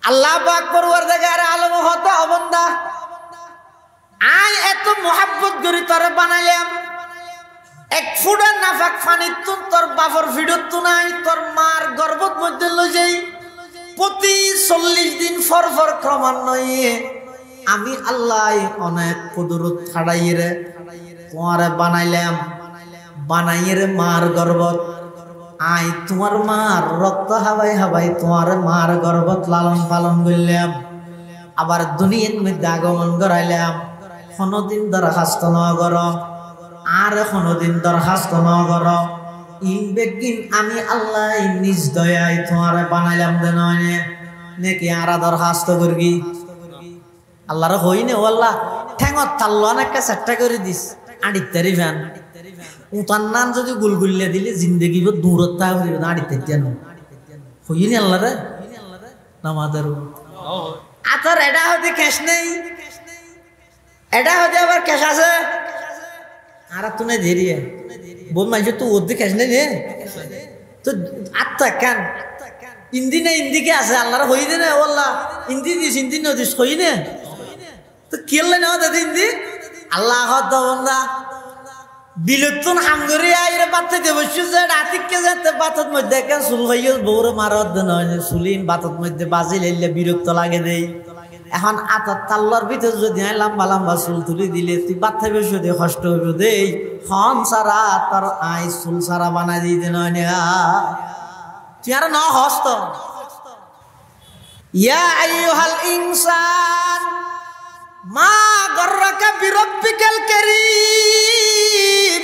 আল্লাহ পাক পরওয়ারদিগার আলম হতে অবন্দা আই এত মোহাব্বত করি তোরে বানাইলাম এক ফুটা নাফাক পানির তুন তোর বাপর ভিডত তু নাই তোর মার গর্ভত মধ্যে লই যাই প্রতি 40 দিন ফর ফর ক্রমান্বয়ে আমি আল্লাহ অনেক কুদরত ছাড়াইরে তোমারে বানাইলাম বানাইরে মার গর্ভত আই তোমার মার রক্ত হাবাই হাবাই তোমার মার গর্ভত লালন পালন করলাম আবার দুনিয়ার মধ্যে আগমন করাইলাম কোনদিন দরখাস্ত ন কর আর কোনদিন দরখাস্ত ন কর ইনবেগিন আমি আল্লাহ নিজ দয়ায় তোমারে বানাইলাম দেন নাকি আর দরখাস্ত করবি আল্লাহর হইনে ও আল্লাহ ঠ্যাঙত তাল্লো অনেকটা চেষ্টা করে দিস আড়িত তারি ফ্যান উতার নাম যদি গুলগুলিয়া দিলে জিন্দগি দূরত তা আড়িতে যেন হইনি আল্লাহ রে আমাদের আতর এটা হতে ক্যাশ নেই এটা হতে আবার ক্যাশ আছে আর তুই ধীরে বোন মাইছে তো ওর দিকে ক্যাশ নেই রে তো আত্মা কেন ইন্দি না ইন্দিকে আছে আল্লাহর হই দে না ওল্লা ইন্দি দিস ইন্দি নদিস হই না তো কেলে না দাদি ইন্দি আল্লাহ বন্দা বিলুতুন হামগরি আইরে বাতে দেবছু যে রাতিকে যেতে বাতত মধ্যে কেন সুল হইও বউরে মারত দেন সুলিন বাতত মধ্যে বাজি লাইলে বিরক্ত লাগে দেই এখন আতত তাল্লার ভিতর যদি লম্বা লম্বা চুল তুলি দিলে তুই বাতে বেশি দে কষ্ট হইব দেই হন সারা তোর আই চুল সারা বানাই দিই দেন তুই আর ন হস্ত ইয়া আইয়ুহাল ইনসান মা গররাকা বিরব্বিকাল কারীম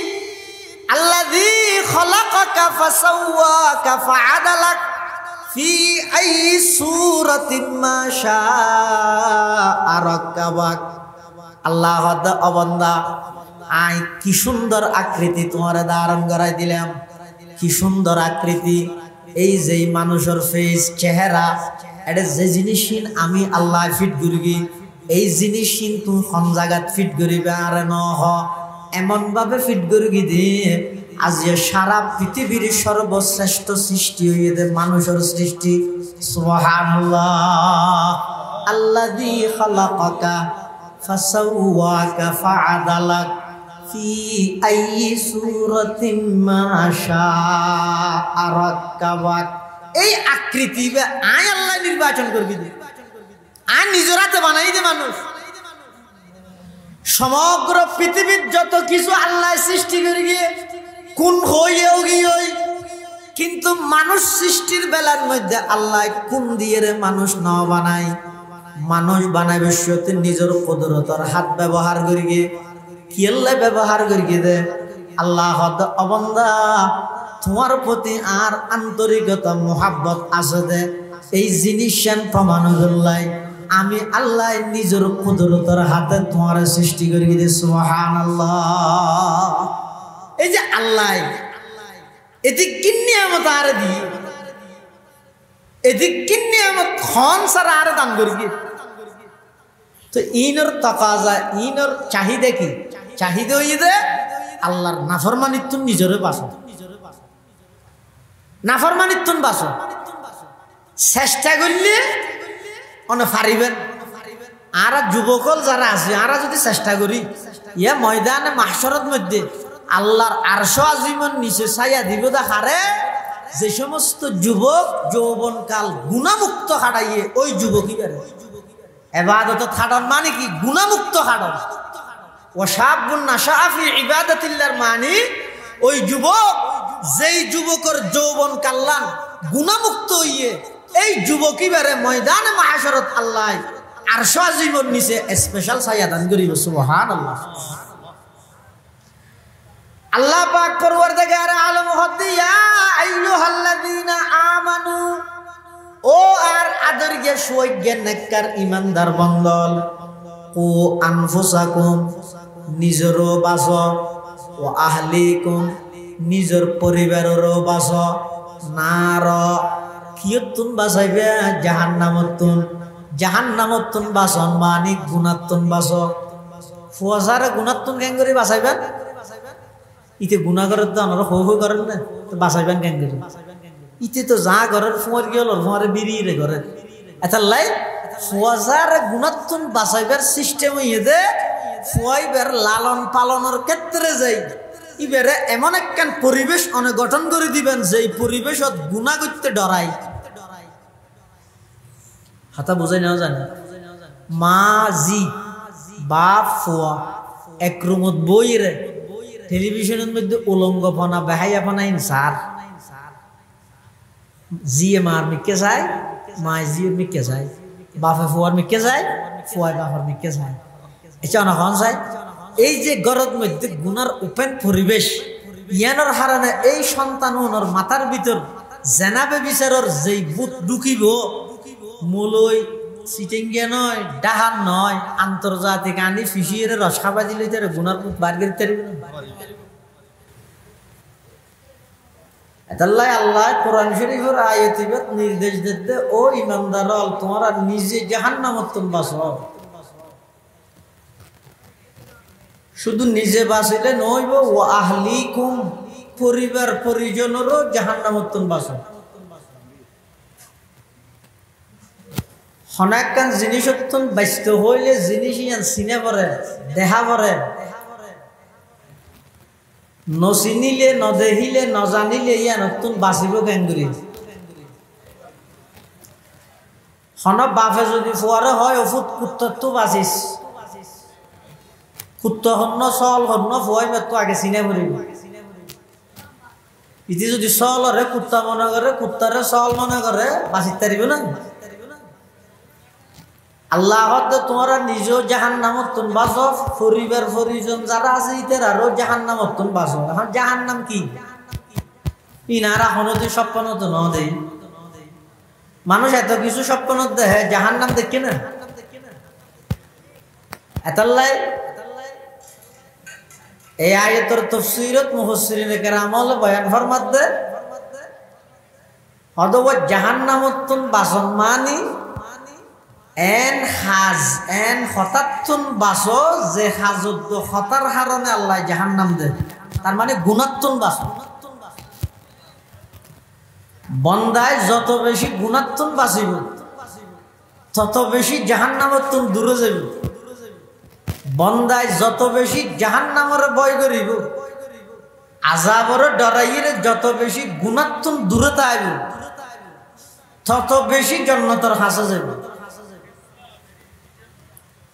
আল্লাযী খলাকাকা ফাসাওয়াকা ফাআদালাক ফি আইয়ি সূরাতিন মা শাআ রাক্কাবাক আল্লাহ অবন্দা আই কি সুন্দর আকৃতি তোমারে ধারণ করাই দিলাম কি সুন্দর আকৃতি এই যে মানুষের ফেস চেহারা এটা যে জিনিস আমি আল্লাহ ফিট করি এই জিনিস কিন্তু কোন জায়গাত ফিট করিবে আর ন এমন ভাবে ফিট করি দিয়ে আজ সারা পৃথিবীর সর্বশ্রেষ্ঠ সৃষ্টি হইতে মানুষের সৃষ্টি সুবহানাল্লাহ আল্লাযী খালাকাকা ফাসাওয়াকা ফাআদালাক ফি আইয়ি সূরাতিন মা শাআ রাক্কাবাক এই আকৃতি আয় আল্লাহ নির্বাচন করবি আর নিজের হাতে বানাই দে মানুষ সমগ্র পৃথিবীর যত কিছু আল্লাহ সৃষ্টি করে গিয়ে কোন হইও গিয়ে কিন্তু মানুষ সৃষ্টির বেলার মধ্যে আল্লাহ কোন দিয়ে মানুষ ন বানাই মানুষ বানায় বিশ্বতে নিজের কুদরতের হাত ব্যবহার করে গিয়ে কি আল্লাহ ব্যবহার করে গিয়ে দে আল্লাহ অবন্দা তোমার প্রতি আর আন্তরিকতা মোহাব্বত আছে দে এই জিনিস প্রমাণ করলাই আমি আল্লাহ নিজের কুদরতের হাতে তোমার সৃষ্টি করে গিয়ে সুবহানাল্লাহ এই যে আল্লাহ এটি কিন্নি আমত আর দি এটি কিন্নি আমত খন সারা আর দান করি তো ইনর তাকাজা ইনর চাহিদা কি চাহিদা হই দে আল্লাহর নাফরমানিত্ব নিজরে বাসো নাফরমানিত্ব বাসো চেষ্টা করলে অনে পারিবেন আর যুবকল যারা আছে আর যদি চেষ্টা করি ইয়া ময়দানে মাহশরের মধ্যে আল্লাহর আরশ আজিমের নিচে ছায়া দিব দেখারে যে সমস্ত যুবক যৌবনকাল গুণামুক্ত খাটাইয়ে ওই যুবকই বেড়ে ইবাদত খাটান মানে কি গুণামুক্ত খাটান ওয়াশাবুন নাশাআ ফি ইবাদাতিল্লাহর মানে ওই যুবক যেই যুবকের যৌবন কাল্লান গুণামুক্ত হইয়ে এই যুবকই বেড়ে ময়দানে মাহশরত আল্লাহ আরশ আজিমের নিচে স্পেশাল ছায়া দান করিব সুবহানাল্লাহ আল্লাহ পাক পরওয়ারদিগার আলম হতে ইয়া আইয়ুহাল্লাযীনা আমানু ও আর আদরগে সুয়জ্ঞ নেককার ঈমানদার বন্দল ও আনফুসাকুম নিজেরও বাঁচো ও আহলিকুম নিজের পরিবারেরও বাঁচো নার কিয়তুন বাঁচাইবে জাহান্নামতুন বাঁচন মানে গুণাত্তুন বাঁচো ফুয়াশারে গুণাত্তুন কেন করে বাঁচাইবেন ইতে গুণা করার তো আমরা হো করেন না তো বাঁচাইবেন কেন করে ইতে তো যা ঘরের ফুয়ার গেল ফুয়ারে বিড়িয়ে ঘরের এতাল্লাই ফুয়াজার গুণাত্মন বাঁচাইবার সিস্টেম হইয়ে ফুয়াইবার লালন পালনের ক্ষেত্রে যাই ইবারে এমন একখান পরিবেশ অনেক গঠন করে দিবেন যেই পরিবেশত গুণা করতে ডরাই হাতা বুঝাই নাও জানি মা জি বাপ ফুয়া এক রুমত বই রে টেলিভিশনের মধ্যে উলঙ্গপনা বেহাইয়াপনা ইনসার জিয়ে মার মিকে যায় মায় জিয়ের মিকে যায় বাপে ফুয়ার মিকে যায় ফুয়ায় বাপার মিকে যায় এটা অনেক যায় এই যে গরদ মধ্যে গুনার ওপেন পরিবেশ ইয়ানোর হারানে এই সন্তান ওনার মাথার ভিতর জেনাবে বিচারর যেই বুত ঢুকিব মূলই সিটিংগে নয় ডাহার নয় আন্তর্জাতিক আনি ফিসিয়ে রস খাবা দিলে তার গুনার বুত বার করতে এতাল্লাই আল্লাহ কোরআন শরীফের আয়াতিবাত নির্দেশ দিতে ও ইমানদার তোমরা নিজে জাহান্নামত তুমি বাঁচো শুধু নিজে বাঁচিলে নইব ও আহলিকুম পরিবার পরিজনেরও জাহান্নামত তুমি বাঁচো হনাকান জিনিস ব্যস্ত হইলে জিনিস ইয়ান চিনে পড়ে দেখা পড়ে নচিনিলে নদেখিলে নজানিলে ইয়া নতুন বাঁচিব কেঙ্গুরি হন বাপে যদি ফুয়ারে হয় ওষুধ কুত্তরতো বাঁচিস কুত্ত হন্য চল হন্য ফুয়াই মেতো আগে চিনে পড়িব ইতি যদি চলরে কুত্তা মনে করে কুত্তারে চল মনে করে বাঁচিত পারিব না আল্লাহ তোমরা নিজেও জাহান্নামত তুমি বাঁচো পরিবার পরিজন যারা আছে ইতার আরো জাহান্নামত তুমি বাঁচো এখন জাহান্নাম কি ইনারা হনতে স্বপ্ন তো ন দেই মানুষ এত কিছু স্বপ্ন দেখে জাহান্নাম দেখে না এতাল্লাই এই আয়াতের তাফসীরত মুফাসসিরিনে কেরাম বয়ান ফরমাতে হদব জাহান্নামত তুমি বাঁচন মানি এন হাজ এন হঠাৎন বাসো যে হাজত হতার হারণে আল্লাহ জাহান্নাম দে তার মানে গুণাত্মন বাসো বন্দায় যত বেশি গুণাত্মন বাঁচিব তত বেশি জাহান্নামত তুমি দূরে যাব বন্দায় যত বেশি জাহান্নামরে ভয় করিব আযাবরে ডরাইরে যত বেশি গুণাত্মন দূরে তাইব তত বেশি জান্নাতের কাছে যাব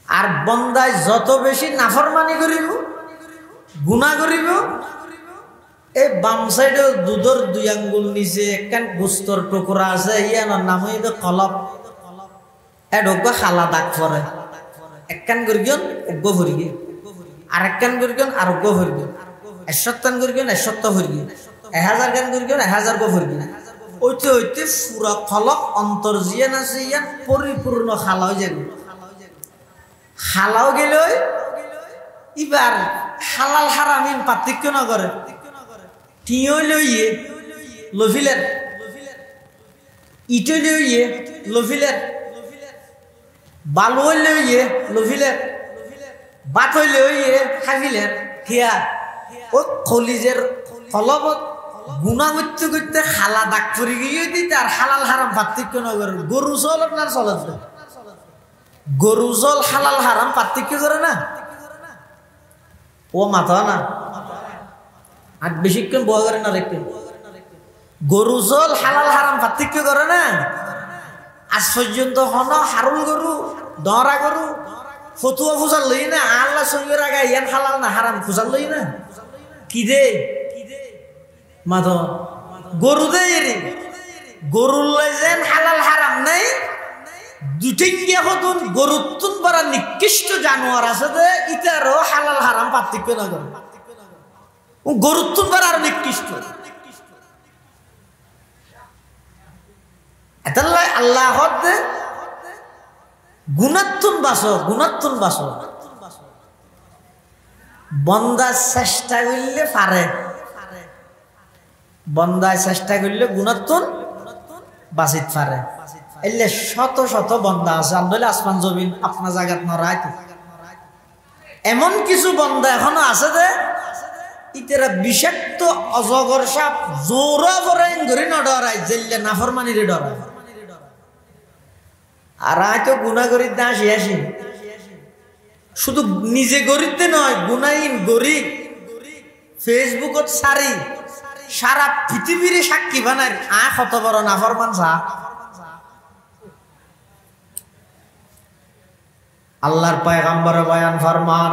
আর বন্দায় যত বেশি নাফরমানি করিব গুনাহ করিব এই বাম সাইডে দুধর দুই আঙ্গুল নিচে একখান গোস্তর টুকরা আছে ইয়ানোর নাম হইল কলব এডোগ খালা দাগ পরে একখান করিগন উগ্গ ভরিগে আর একখান করিগন আর উগ্গ ভরিগে ১০০ করিগন ১০০ ভরিগে ১০০০ গান করিগন ১০০০ গো ভরিগে ওইতে ওইতে পুরা কলব অন্তর জিয়ান আছে ইয়ান পরিপূর্ণ খালা হয়ে যাবে হালাও গেল এবার হালাল হারামিন পার্থক্য না করে টিও লইয়ে লফিলের ইটো লইয়ে লফিলের বালু লইয়ে লফিলের বাত লইয়ে খাবিলের হিয়া ও খলিজের কলবত গুণা করতে করতে খালা দাগ পরি গিয়ে দিতে আর হালাল হারাম পার্থক্য না করে গরু চল আপনার চলত গরু জল হালাল হারাম পার্থক্য করে না ও মাথা না আর বেশিক্ষণ বয়া করে না রেখে গরু জল হালাল হারাম পার্থক্য করে না আজ পর্যন্ত হন হারুল গরু দরা গরু ফতুয়া ফুজার লই না আল্লাহ সঙ্গের আগে ইয়ান হালাল না হারাম ফুজার লই না কি দে মাথা গরু দে গরুর লই যেন হালাল হারাম নাই দুটিঙ্গিয়া হতুন গরুত্তুন বড় নিকৃষ্ট জানোয়ার আছে যে ইতারও হালাল হারাম পার্থক্য না করে গরুত্তুন বড় আর নিকৃষ্ট এতাল্লাই আল্লাহ হদে গুণাত্তুন বাসো বন্দা চেষ্টা করলে পারে বন্দায় চেষ্টা করলে গুণাত্তুন বাঁচিত পারে এলে শত শত বন্দা আছে আন্দোলে আসমান জমিন আপনার জায়গাত নড়াই এমন কিছু বন্দা এখনো আছে যে ইতারা বিষাক্ত অজগর সাপ জোরা বরাইন ধরে নডরাই জেললে নাফরমানিরে ডরায় আর আয় তো গুণা গরিব আসি আসি, শুধু নিজে গরিবতে নয়, গুণাহীন গরিব ফেসবুকত সারি সারা পৃথিবীর সাক্ষী বানায় কত বড় নাফরমান সা। আল্লাহর পয়গম্বর বয়ান ফরমার,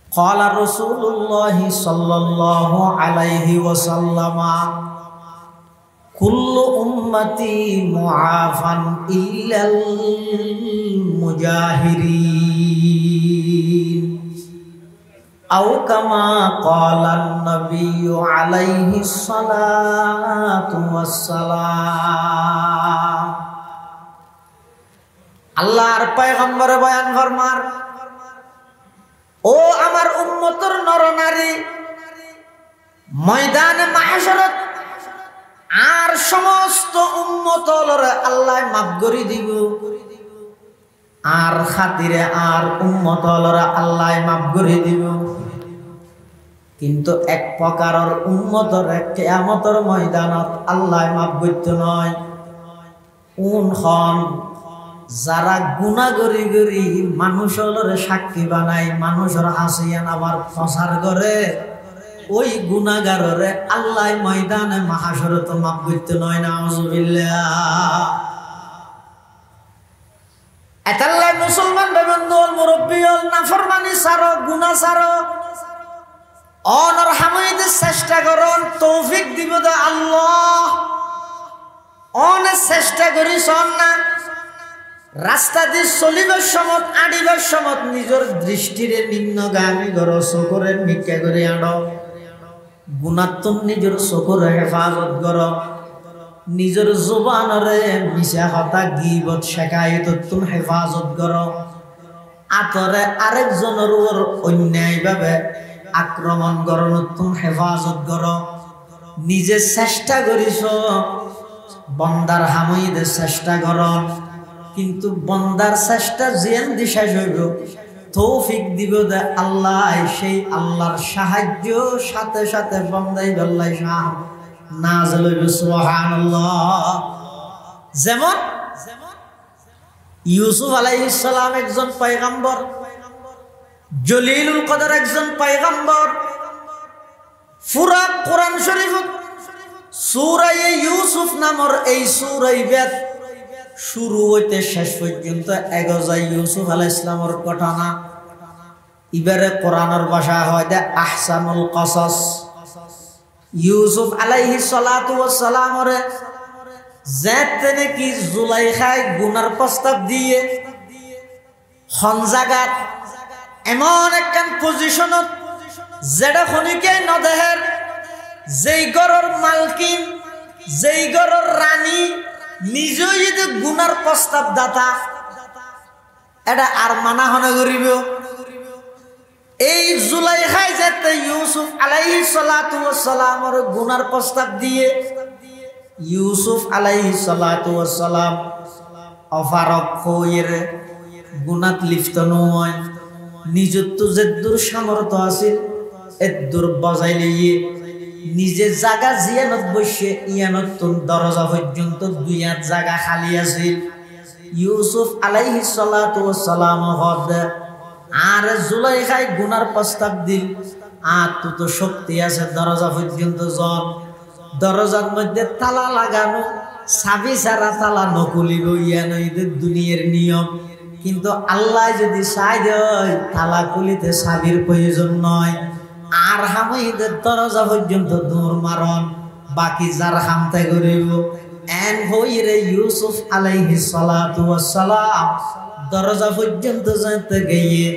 ক্বালা রাসূলুল্লাহ সাল্লাল্লাহু আলাইহি ওয়াসাল্লাম, কুল্লু উম্মতি মুআফান ইল্লাল মুজাহিরিন, আও কামা ক্বালান নবিয়্যু আলাইহিস সালাতু ওয়াসসালাম। আল্লাহর পয়গম্বর বয়ান ফরমার, ও আমার উম্মতের নরনারী, ময়দানে মাহশরত আর সমস্ত উম্মতর আল্লাহ মাফ করে দিব, আর খাতিরে আর উম্মতলরা আল্লাহ মাফ করে দিব। কিন্তু এক প্রকারের উম্মতর কিয়ামতের ময়দানত আল্লাহ মাফ করতে নয়। যারা গুনাহ গরি গরি মানুষের সাক্ষী বানায়, মানুষের হাসিয়ান আবার প্রচার করে, ওই গুনাহগাররে আল্লাহ ময়দানে মাহশরত মাফ করতে নয়। নাউজুবিল্লাহ। এতাল্লাহ মুসলমান বেবন্দল মুরব্বিয়ল নাফরমানি সারো, গুনাহ সারো, অনর হামাইতে চেষ্টা করন, তৌফিক দিব দে আল্লাহ। অনে চেষ্টা করি শোন না, রাস্তা দিয়ে চলিবার সময় আড়িবার সময় নিজের দৃষ্টিরে নিম্নগামী করো, চকুরে মিক্কা করে আনো, গুণাত্ম নিজের চকুরে হেফাজত করো, নিজের জবানরে মিশা কথা গীবত শেখায়ত তুমি হেফাজত করো, আতরে আরেকজনের উপর অন্যায়ভাবে আক্রমণ করো তুমি হেফাজত করো। নিজে চেষ্টা করিস বন্দার হামইদের চেষ্টা করো, কিন্তু বন্দার চেষ্টা জিয়ান দিশা হইব, তৌফিক দিব দে আল্লাহ। সেই আল্লাহর সাহায্য সাথে সাথে বন্দাই আল্লাহ নাযিল হইব। সুবহানাল্লাহ। যেমন ইউসুফ আলাইহিস সালাম একজন পয়গম্বর, জলিলুল কদর একজন পয়গম্বর। পুরা কোরআন শরীফত সূরা ইউসুফ নামের এই সূরা বেদ শুরু হইতে শেষ পর্যন্ত এগোজায় ইউসুফ আলাইহিস সালামের ঘটনা। এবারে কোরআনের ভাষা হয় দে আহসানুল কসস। ইউসুফ আলাইহিস সালাতু ওয়াস সালামরে যেতে নাকি জুলাইখায় গুনার প্রস্তাব দিয়ে হন জায়গাত এমন একখান পজিশনত যেটা খনিকে নদেহের, যেই ঘরের মালকিন, যেই ঘরের রানী নিজেও যদি গুনার প্রস্তাব দাতা, এটা আর মানা হনে করিব। এই জুলাইখায় যেতে ইউসুফ আলাইহিস সালাতু ওয়াস সালামের গুনার প্রস্তাব দিয়ে ইউসুফ আলাইহিস সালাতু ওয়াস সালাম অফারক হইর গুনাত লিপ্ত নয়। নিজের তো যেদূর সামর্থ্য আছিল এদূর বজাইলে নিজে জায়গা জিয়ানত বসে ইয়ানত দরজা পর্যন্ত দুই হাত জায়গা খালি আছিল। ইউসুফ আলাইহিস সালাতু ওয়াস সালাম হদ আর জুলাইখায় গুনার প্রস্তাব দিল, আর তো শক্তি আছে দরজা পর্যন্ত জন, দরজার মধ্যে তালা লাগানো, চাবি ছাড়া তালা নকুলিব, ইয়ানো ঈদের দুনিয়ার নিয়ম। কিন্তু আল্লাহ যদি চাই দেয় তালা খুলিতে চাবির প্রয়োজন নয়, আর হামাইদের দরজা পর্যন্ত দৌড় মারন, বাকি যার হামতে করিব। এন হইরে ইউসুফ আলাইহিস সালাতু ওয়াস সালাম দরজা পর্যন্ত যেতে গিয়ে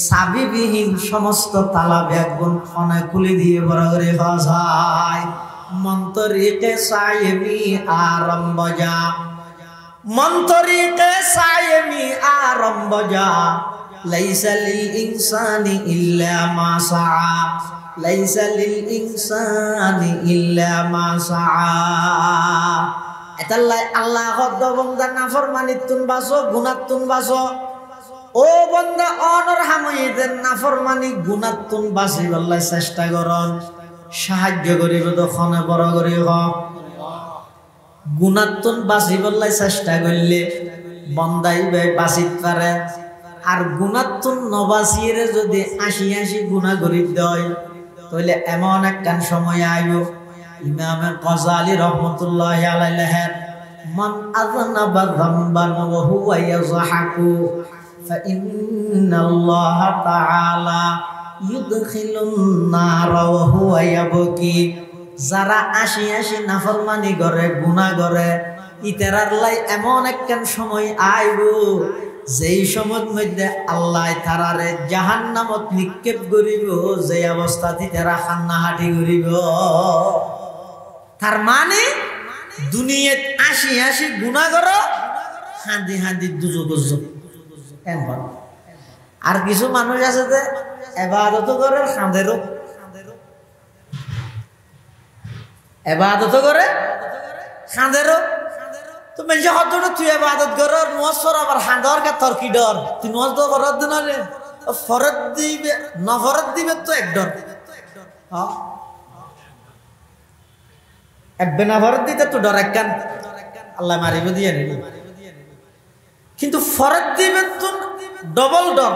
চাবিবিহীন সমস্ত তালা ব্যাগুন খনে খুলে দিয়ে বড় করে ভাষায় মন্তরিকে সায়েমি আরম্ভ যা, মন্তরিকে সায়েমি আরম্ভ যা, লাইসা লিল ইনসানি ইল্লা মা সাআ, লাইসা লিল ইনসানি ইল্লা মা সাআ। এতাল্লাই আল্লাহ হদ্দ বন্দা নাফরমানিতুন বাসো, গুনাতুন বাসো। ও বন্দা অনর হামইদের নাফরমানি গুনাতুন বাসি আল্লাহ চেষ্টা করন, সাহায্য করিব তো খনে বড় করি হ। গুণাত্তন বাঁচি বললাই চেষ্টা করলে বন্দাই বাঁচিত পারে আর গুণাত্তন নবাসিয়ে যদি ৮০ গুণা করি দেয় তাহলে এমন একখান সময় আইব ইমাম গজালি রহমতুল্লাহি আলাইহি লেখেন মান আযনাবা যামবান ওয়া হুয়া ইয়াযহাকু ফাইন্নাল্লাহা তাআলা ইউদখিলুন নারা ওয়া হুয়া ইয়াবকি। যারা ৮০ নাফরমানি করে গুনাহ করে ইতারার লাই এমন একখান সময় আইব যেই সময়ের মধ্যে আল্লাহ তারারে জাহান্নামত নিক্ষেপ করিব, যে অবস্থাতে তারা কান্নাহাটি করিব। তার মানে দুনিয়াত ৮০ গুনাহ করো হাঁদি হাঁদি দুজক একবার। আর কিছু মানুষ আছে যে ইবাদত করে খাঁদেরও, ইবাদত করে খাঁদেরও। তো মেজে হতটা তুই ইবাদত কর নওয়াজ পড় আবার খাঁদর কে তোর কি ডর? তুই নওয়াজ তো ফরজ দিন রে, ফরজ দিবে না ফরজ দিবে তো এক ডর। হ্যাঁ একবে না ফরজ দিতে তো ডর একখান আল্লাহ মারিব দিয়ে নিল, কিন্তু ফরজ দিবে তো ডবল ডর।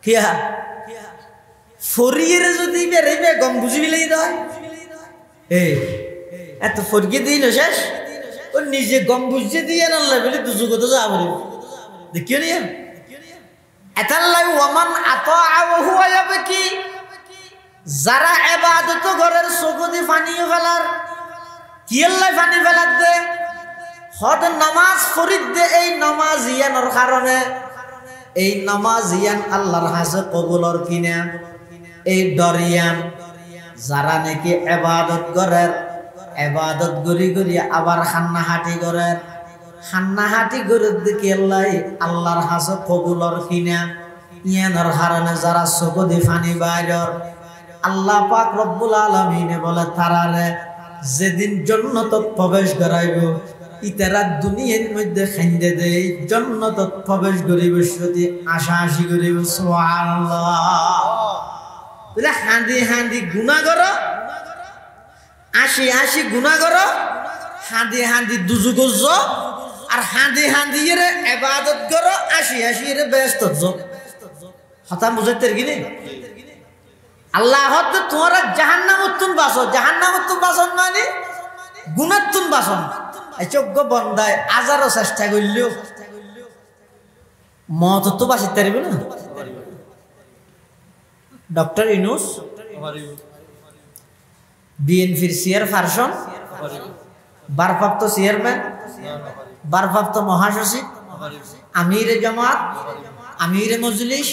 কিয়া ফরিয়ে যদি বেড়ে গম বুঝিবিলেই দেয় এত ফরিয়ে দিল শেষ ও নিজে গম বুঝিয়ে দিয়ে আল্লাহ বলে দুজগত যাব দেখিও নিয়ে এতাল্লাই ওমান আতা হুয়া যাবে কি যারা ইবাদত ঘরের চকুদি পানিও ফেলার কি আল্লাহ পানি ফেলার দে হদ নামাজ ফরিদ দে। এই নামাজ ইয়ানোর কারণে এই নামাজ ইয়ান আল্লাহর কাছে কবুলর কিনা এই ডরিয়ান যারা নাকি ইবাদত করেন ইবাদত গরি গরি আবার খান্নাহাটি করেন খান্নাহাটি করে দিকে আল্লাহর কাছে কবুলর কিনা ইয়ানোর কারণে যারা চকুদি পানি বাইরর আল্লাহ পাক রব্বুল আলামিন বলে তারারে যেদিন জান্নাতত প্রবেশ করাইব ইতারা দুনিয়ার মধ্যে খাইন্দে দেই জান্নাতত প্রবেশ করিব যদি আশা করিব সুবহানাল্লাহ। বলে হাঁদি হাঁদি গুনাহ করো ৮০ গুনাহ করো হাঁদি হাঁদি দুজুগ যাও আর হাঁদি হাঁদি এর ইবাদত করো ৮০ এর ব্যস্ত যাও। কথা বুঝাইতে কি নেই? আল্লাহ হদ তোমরা জাহান্নামতুন বাসো, জাহান্নামতুন বাসন মানে গুনাতুন বাসন। এই যোগ্য বন্দায় আজারও চেষ্টা করলেও মত তো বাঁচিতে পারবে না। ডক্টর ইউনূস বিএনপির চেয়ারপারসন, ভারপ্রাপ্ত চেয়ারম্যান, ভারপ্রাপ্ত মহাসচিব, আমির জামাত, আমির মজলিস,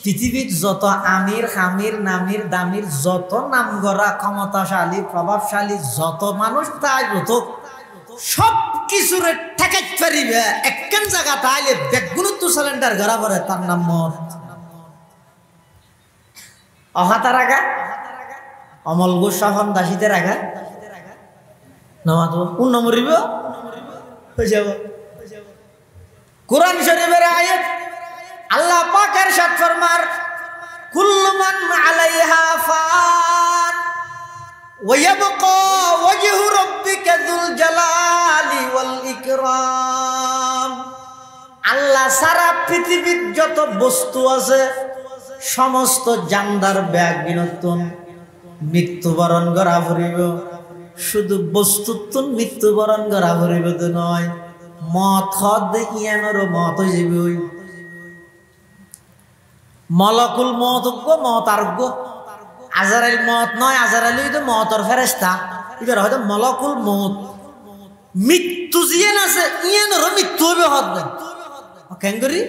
পৃথিবীর যত আমির খামির নামির দামির যত নামগড়া ক্ষমতাশালী প্রভাবশালী যত মানুষ তাই হতো সব কিছুর ঠেকাই পারিবে একখান জায়গা তাইলে বেগুনত্ব সিলিন্ডার ঘরা পড়ে তার নাম মত অহাতা রাখা অমল ঘোষ সাফন দাসীতে রাখা নমাত পূর্ণ মরিব হয়ে যাব। কোরআন শরীফের আয়াত আল্লাহ পাকের ইরশাদ ফরমার কুল্লু মান আলাইহা ফান ওয়া ইয়াবকা ওয়াজহু রাব্বিকা যুল জালালি ওয়াল ইকরাম। আল্লাহ সারা পৃথিবীর যত বস্তু আছে সমস্ত জানদার ব্যাগ বিনতুন মৃত্যুবরণ করা ফুরিব, শুধু বস্তুত্বন মৃত্যুবরণ করা ফুরিব তো নয় মত খদ ইয়ানোরও মত হইবই। মলকুল মত মত আরোগ্য আজারাইল মত নয়, আজারাইল হইতো মতর ফেরেস্তা, এবার হয়তো মলকুল মত মৃত্যু জিয়ান আছে ইয়ানোরও মৃত্যু হবে হদ কেন করি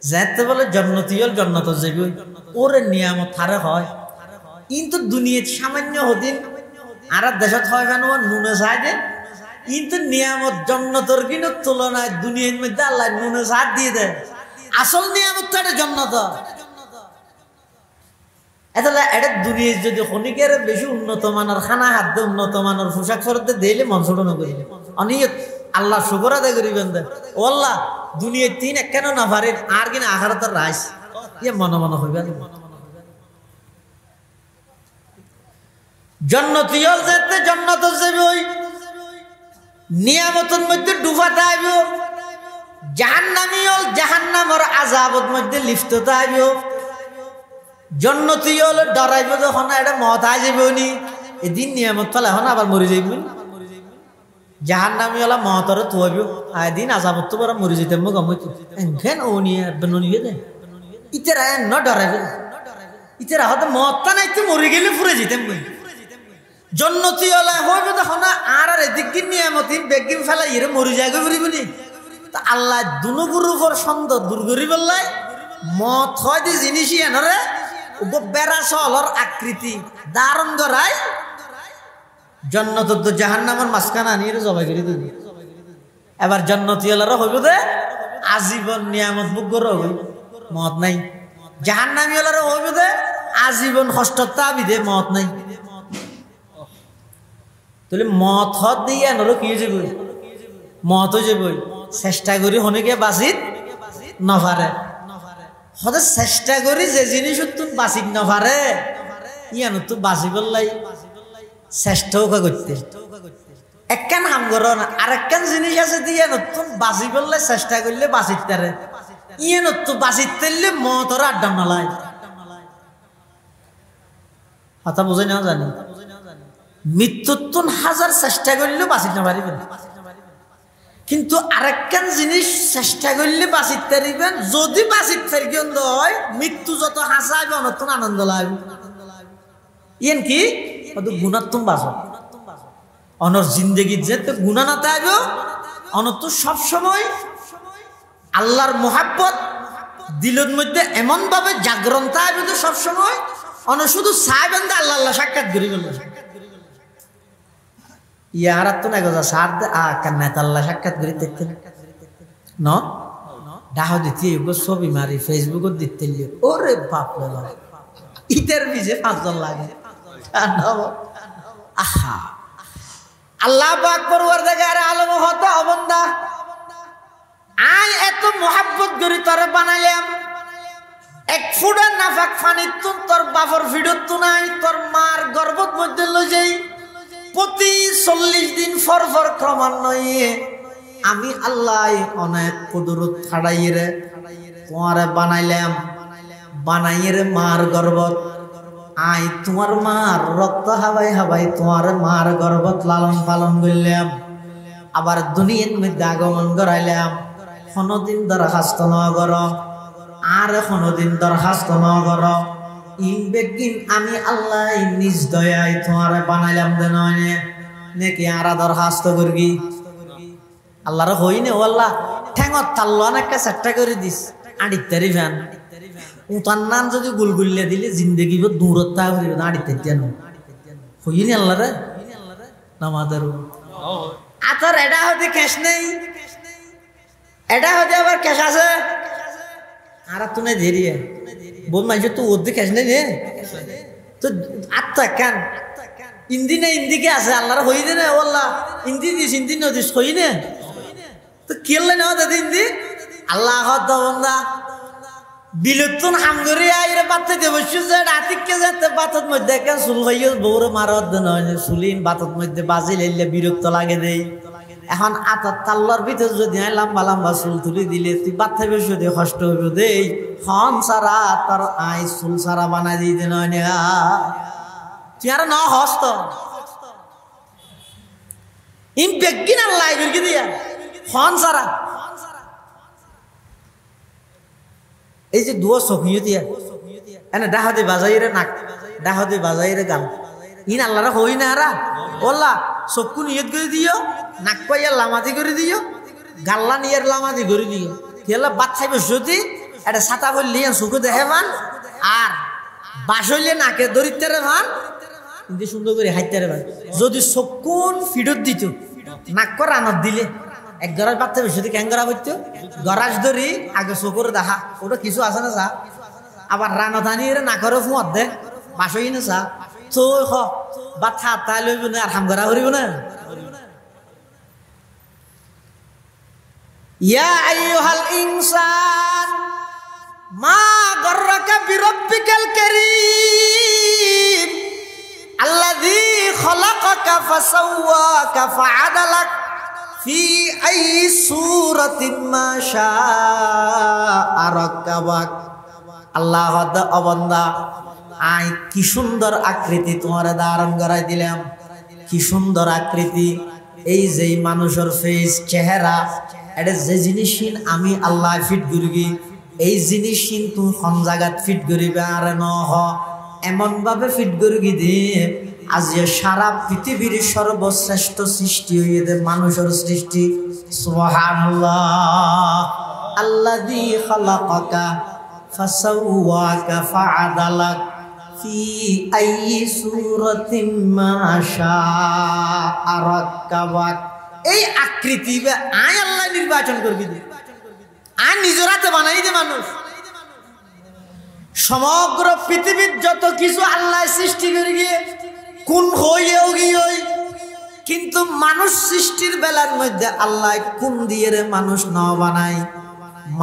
যেতে বলে জন্নতি হল জন্নত যাবি ওরে নিয়ামত হারে হয় কিন্তু দুনিয়াত সামান্য হদিন আর দেশত হয় কেন নুনে চায় যে কিন্তু নিয়ামত জন্নতর কিন্তু তুলনায় দুনিয়ার মধ্যে আল্লাহ নুনে চাঁদ দিয়ে দেয়। আসল নিয়ামত তো এটা জন্নত। এটা দুনিয়ার যদি খনিকের বেশি উন্নত মানের খানা খাদ্য উন্নত মানের পোশাক ফরতে দিলে মন ছোট নকরি অনিয়ত আল্লাহ শুকর আদায় করিবেন দে ও আল্লাহ দুনিয়ার তিন এক কেন না পারেন আর কিনা আখারাতের রাইস ইয়ে মনে মনে হইবেন জন্নতি হল যেতে জন্নত যাবে ওই নিয়ামতের মধ্যে ডুবাতে আইব, জাহান্নামী হল জাহান্নামের আযাবের মধ্যে লিপ্ত আইব, জান্নাতি হল ডরাইব যখন এটা মত আই যাইব নি এদিন নিয়ামত ফেলে এখন আবার মরে যাইব। জাহান্নামী হল মতরে তুয়াইব এদিন আযাবত তো বড় মরে যাইতে মো গমই এনখান ও নিয়ে বননিয়ে দে ইতেরা ন ডরাইব ইতেরা হতে মতটা নাই তো মরে গেলে ফুরে যেতাম বই। জন্নতি হলে হইব তখন আর এদিক নিয়ামতি বেগিন ফেলাই এর মরি যায় ফুরিব নি। তা আল্লাহ দুনুগুর উপর ছন্দ দূর করি বললাই মত হয় যে জিনিসই এনরে বেড়া চলর আকৃতি দারুণ গড়াই জন্নত জাহান্নামের মাঝখানে আনিয়ে জবাই করে দিবি। এবার জন্নতি হলারও হইব দে আজীবন নিয়ামত বুক গড় হইব মত নাই, জাহান্নামী হলারও হইব দে আজীবন কষ্টতা বিধে মত নাই। তাহলে মত হত দিয়ে আনরো কি যাব মত হয়ে যাব চেষ্টা করি হনেকে বাঁচিত নপারে হতে চেষ্টা করি যে জিনিস তুমি বাঁচিত নপারে ইয়ান তো বাঁচিব লাই চেষ্টাও করতে একখান হাম করো না আর একখান জিনিস আছে দিয়ে নতুন বাঁচিব লাই চেষ্টা করলে বাঁচিত তারে ইয়ে নতুন বাঁচিত তারলে মতর আড্ডা নলাই কথা বুঝাই না জানি। মৃত্যুত্তন হাজার চেষ্টা করলেও বাঁচিত না পারিবেন, কিন্তু আরেকখান জিনিস চেষ্টা করলে বাঁচিত পারিবেন যদি বাঁচিত পারিবেন হয় মৃত্যু যত হাসাইবে নতুন আনন্দ লাগবে। ইয়েন কি গুণাত্তম বাঁচো অনর জিন্দগির যে তো গুণা না তাইব অনত সবসময় আল্লাহর মোহাব্বত দিলের মধ্যে এমন ভাবে জাগরণ তাইবে তো সবসময় অন শুধু চাইবেন আল্লাহ আল্লাহ সাক্ষাৎ করি বললেন ইয়ার তো না গজা সার দে নেতাল্লা সাক্ষাৎ করে দেখতে ন ডাহ দিতে ছবি মারি ফেসবুকত দিতে ওরে বাপ ইটার বিজে 5 জন লাগে আহা আল্লাহ পাক পরওয়ারদিগার আলম হতে অবন্দা আই এত মোহাব্বত করি তোরে বানাইলাম এক ফুটা নাফাক ফানিত তোর বাপর ভিডত তো নাই তোর মার গর্ভত মধ্যে লই যাই প্রতি 40 দিন ফর ফর ক্রমান্বয়ে আমি আল্লাহ অনেক কুদরত ছাড়াইয়ে রে তোমারে বানাইলাম বানাইয়ে রে মার গর্ভত আই তোমার মার রক্ত হাবাই হাবাই তোমার মার গর্ভত লালন পালন করলাম আবার দুনিয়ার মধ্যে আগমন করাইলাম কোনদিন দরখাস্ত ন কর আর কোনদিন দরখাস্ত ন কর ইনবেগিন আমি আল্লাহ নিজ দয়ায় তোমার বানাইলাম দে নয় নাকি আর দরখাস্ত করবি আল্লাহর হইনে ও আল্লাহ ঠ্যাঙত তাল্লো একটা চেষ্টা করে দিস আড়িতারি ফ্যান উতার নাম যদি গুলগুলিয়া দিলে জিন্দগি দূরত আড়িতে যেন হইনি আল্লাহ রে আমাদের আতর এটা হতে ক্যাশ নেই এটা হতে আবার ক্যাশ আছে আর তুই ধীরে बोल माइजे तू ओद्दे कैसे नहीं तो आता क्या हिंदी ने हिंदी क्या है अल्लाह रा होई दे ना वाला हिंदी न दिस होई ने तो किल्ले ना होता हिंदी अल्लाह का तो बंदा बिलुतुन हम करे आये बातें दे बच्चों से रातिक के जाते बातों में देखा सुलभाइयों बोरे मारा दना सुलीन बातों में दे बाजी ले ले बिरुक तो लागे दे এখন আতা তাল্লার ভিতর যদি লম্বা লম্বা চুল তুলি দিলে তুই বাচ্চা বেশি দিয়ে কষ্ট হইব দে হন সারা তার আই চুল সারা বানাই দিতে নয় তুই আর ন হস্ত ইম বেগিন আর লাইবের কি দিয়া হন সারা এই যে দুয়া সখিয়ে দিয়া এনে ডাহাতে বাজাইরে নাক ডাহাতে বাজাইরে গান ইন আল্লাহরা হই না আরা ওল্লা চক্ষু নিয়ত করে দিও নাক পাইয়া লামাতি করে দিও গাল্লা নিয়ে লামাতি করে দিও খেলা বাদ খাইবে যদি এটা ছাতা বললি চোখে দেখে মান আর বাসইলে নাকে দরিদ্রে মান কিন্তু সুন্দর করে হাইতে মান যদি চক্ষুন ফিডত দিত নাক করে আনত দিলে এক গরাজ বাদ খাইবে যদি ক্যাঙ্গরা করতো গরাজ ধরি আগে চোখের দেখা ওটা কিছু আছে না চা আবার রানতানি নাকরে ফুঁয়ার দে বাসই না চা তো বা থাতা লইব না আর হাম করা করিব না ইয়া আইয়ুহাল ইনসান মা গররাকা বিরাব্বিকাল কারীম আল্লাযী খালাকাকা ফাসাওয়াকা ফাআদালাক ফি আই সূরাতিন মা শাআ রাক্কাবাক। আল্লাহ ও বান্দা আই কি সুন্দর আকৃতি তোমারে ধারণ করাই দিলাম, কি সুন্দর আকৃতি। এই যে মানুষের ফেস চেহারা, এটা যে জিনিস আমি আল্লাহ ফিট করি, এই জিনিস তুমি কোন জায়গাত ফিট করিবে আর ন এমন ভাবে ফিট করি দিয়ে আজ সারা পৃথিবীর সর্বশ্রেষ্ঠ সৃষ্টি হয়ে দে মানুষের সৃষ্টি। সুবহানাল্লাহ। আল্লাযী খালাকাকা ফাসাওয়াকা ফাআদালাক ফি আইয়ি সূরাতিন মা শাআ রাক্কাবাক। এই আকৃতি আয় আল্লাহ নির্বাচন করবি দে, আর নিজের হাতে বানাই দে মানুষ। সমগ্র পৃথিবীর যত কিছু আল্লাহ সৃষ্টি করে গিয়ে কোন হইও গিয়ে, কিন্তু মানুষ সৃষ্টির বেলার মধ্যে আল্লাহ কোন দিয়ে রে মানুষ ন বানায়।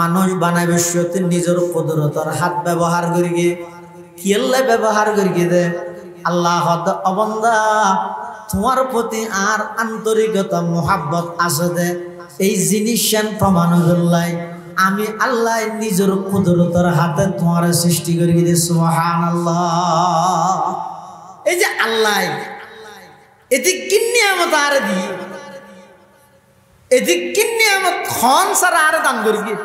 মানুষ বানায় বিশ্বতে নিজের কুদরতের হাত ব্যবহার করে গিয়ে, কি আল্লাহ ব্যবহার করে গিয়ে দে। আল্লাহ অবন্দা তোমার প্রতি আর আন্তরিকতা মোহাব্বত আছে দে, এই জিনিস প্রমাণ করলাই আমি আল্লাহ নিজের কুদরতের হাতে তোমার সৃষ্টি করে গিয়ে। সুবহানাল্লাহ। এই যে আল্লাহ এদিক কিন্নি আমত আরে দিয়ে, এদিক কিন্নি আমত খন সারা আরে দান করি গিয়ে।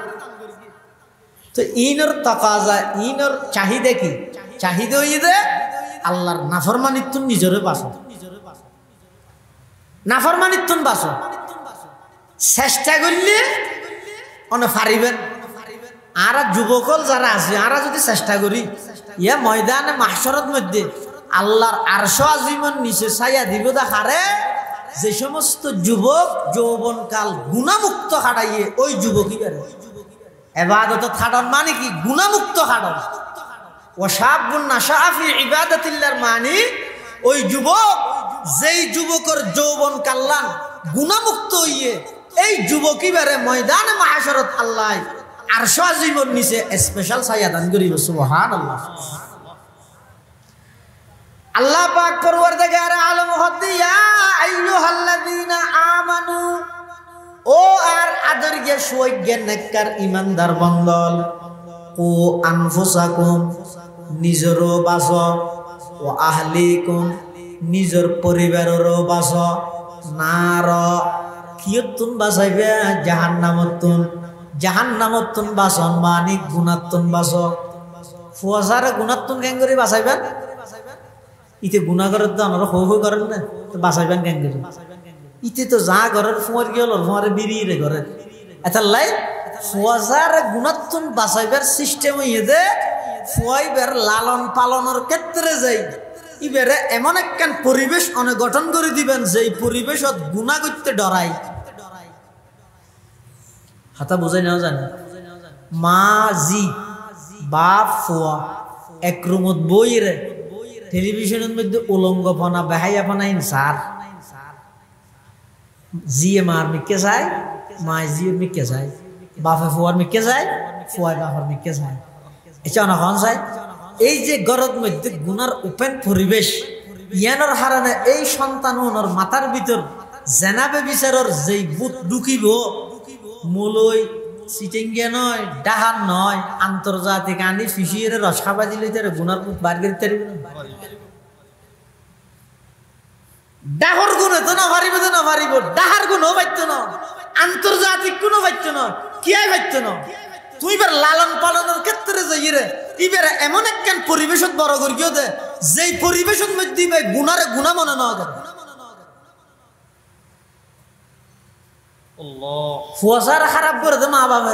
তো ইনর তাকাজা, ইনর চাহিদা কি? চাহিদা হইয়ে দে আল্লাহর নাফরমানিত্ব নিজরে বাসো, নাফরমানিত্ব বাসো। চেষ্টা করলে অনে পারিবেন। আর যুবকল যারা আছে আর যদি চেষ্টা করি ইয়া ময়দানে মাহশরের মধ্যে আল্লাহর আরশ আজিমের নিচে ছায়া দিব দেখারে। যে সমস্ত যুবক যৌবনকাল গুণামুক্ত হারাইয়ে ওই যুবকই বেড়ে ইবাদত খাড়ন মানে কি? গুণামুক্ত খাড়ন। ওয়াশাবুন নাশাআ ফি ইবাদাতিল্লাহর মানে ওই যুবক, যেই যুবকের যৌবন কাল্লান গুণামুক্ত হইয়ে এই যুবকই বেড়ে ময়দানে মাহশরত আল্লাহ আরশ আজিমের নিচে স্পেশাল ছায়া দান করিব। সুবহানাল্লাহ। আল্লাহ পাক পরওয়ারদিগার আলম হতে ইয়া আইয়ুহাল্লাযীনা আমানু, ও আর আদরগে সুয়জ্ঞ নেককার ইমানদার বন্দল, ও আনফুসাকুম নিজেরও বাঁচো, ও আহলিকুম নিজের পরিবারেরও বাঁচো, নার কিয়তুন বাঁচাইবে জাহান্নামতুন, জাহান্নামতুন বাঁচন মানে গুণাত্তুন বাঁচো। ফুয়াশারে গুণাত্তুন কেন করে বাঁচাইবেন? ইতে গুণা করার তো আমরা হো করেন না, তো বাঁচাইবেন কেন করে? ইতে তো যা ঘরের ফুয়ার গেল ফুয়ারে বেরিয়ে ঘরের এটা লাই ফুয়াশারে গুণাত্তুন বাঁচাইবার সিস্টেম হইয়ে দে ফুয়াইবার লালন পালনের ক্ষেত্রে যাই ইবেরে এমন একখান পরিবেশ অনেক গঠন করে দিবেন যে পরিবেশত গুণা করতে ডরাই। হাতা বুঝাই নেওয়া জানে মা জি বাপ ফুয়া এক রুমত বই রে টেলিভিশনের মধ্যে উলঙ্গপনা বেহাইয়াপনা ইনসার জিয়ে মার মিকে যায়, মা জিয়ে মিকে যায়, বাপে ফুয়ার মিকে যায়, ফুয়ায় বাপের মিকে যায়। এটা অনেক যায়। এই যে গরদ মধ্যে গুনার ওপেন পরিবেশ ইয়ানোর হারানে এই সন্তান ওনার মাথার ভিতর জেনাবে বিচারর যেই বুত ঢুকিব মূলই সিটিংগে নয়, ডাহার নয়, আন্তর্জাতিক আনি ফিসিয়ে রসা দিলে গুনার বুত বার করতে ডাহর গুণ তো না পারিব, তো না পারিব ডাহার গুণও পাইত না, আন্তর্জাতিক গুণও পাইত না, কি পাইত না। তুই এবার লালন পালনের ক্ষেত্রে যাই রে এবার এমন একখান পরিবেশত বড় করিও দে যেই পরিবেশের মধ্যে গুণারে গুণা মনে না করে। ফুয়াশার খারাপ করে দে মা বাবা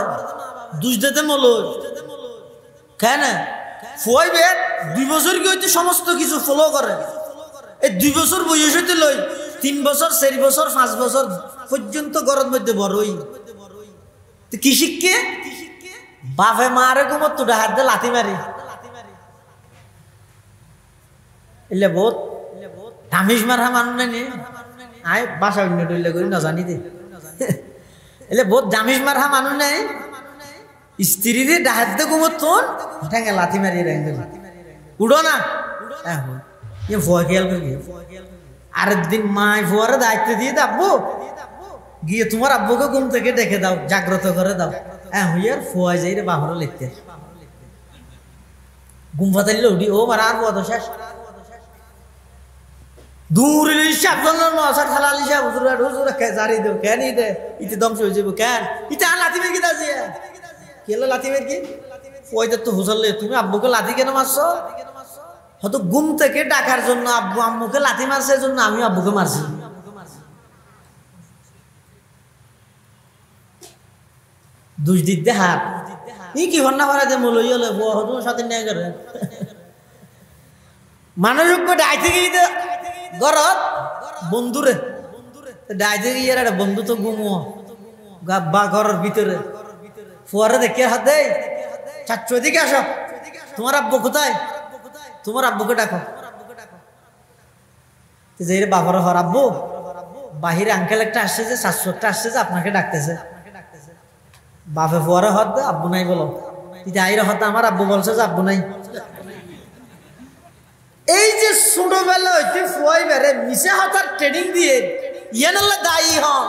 দুষ দিতে মলো কেন ফুয়াইবে 2 বছর কি হইতে সমস্ত কিছু ফলো করে। এই 2 বছর বয়স হইতে লই 3 বছর 4 বছর 5 বছর পর্যন্ত ঘরের মধ্যে বড়ই কি শিখকে বাপে মারে ঘুমত তো হাত দিয়ে লাথি মারি এলে বহুত ধামিস মারা মানুষ নাই আয় বাসা অন্য ডইলে করি না জানি দে এলে বহুত দামিস মারা মানুষ নাই স্ত্রী রে ডাহাত দিয়ে ঘুমত তোন ঠেঙে লাথি মারি উড়ো না ফুয়া খেয়াল করি আরেকদিন মায় ফুয়ারে দায়িত্ব দিয়ে দাবো গিয়ে তোমার আব্বুকে ঘুম থেকে ডেকে দাও, জাগ্রত করে দাও। হ্যাঁ হইয়ার ফুয়া যাই রে বাহর লিখতে ঘুম ফাতাইলে উঠি ও মারা আর বদ শেষ দূর সাবধান নসার খালা আলিশা হুজুর হুজুর কে জারি দেও কেন দে ইতে দমস হয়ে যাবো কেন ইতে লাথি মেরে কি দাসি কেলে লাথি মেরে কি ওইটা তো হুজুরলে তুমি আব্বুকে লাথি কেন মারছো? হয়তো ঘুম থেকে ডাকার জন্য আব্বু আম্মুকে লাথি মারছে জন্য আমি আব্বুকে মারছি। দুই দিক দে হাত ই কি হন্না ভরা দে মলই হলে তোমার সাথে নিয়ে গেলে মানুষ ডাইতে গিয়ে ঘরত বন্ধুরে ডাইতে গিয়ে একটা বন্ধু তো ঘুমো বা ঘরের ভিতরে ফুয়ারে দেখে হাত দেয় চাচ্ছ এদিকে আসো, তোমার আব্বু কোথায়? তোমার আব্বুকে ডাকো। যে বাবার হর আব্বু বাহিরে আঙ্কেল একটা আসছে যে শাশু একটা আসছে যে আপনাকে ডাকতেছে। বাপে ফুয়ারে হত আব্বু নাই বলো, আইরে হত আমার আব্বু বলছে যে আব্বু নাই। এই যে ছোটবেলা হইতে ফুয়াই বেড়ে মিশে হতার ট্রেনিং দিয়ে ইয়ানল্লা দায়ী হন।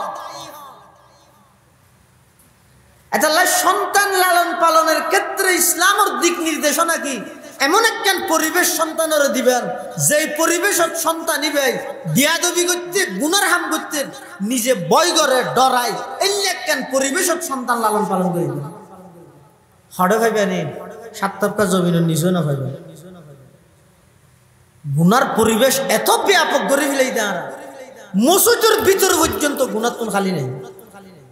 সন্তান লালন পালনের ক্ষেত্রে ইসলামের দিক নির্দেশনা কি? এমন একটা পরিবেশ সন্তানের দিবেন যে পরিবেশ সন্তান বিয়াদবি করতে গুনার হাম করতে নিজে বয় করে ডরাই এই একটা পরিবেশ সন্তান লালন পালন করে হড়ে ভাইবেন সাতটা জমিনের নিজেও না ভাইবেন। গুনার পরিবেশ এত ব্যাপক করে ফেলাই তারা মসজিদের ভিতর পর্যন্ত গুণাত্মক খালি নেই,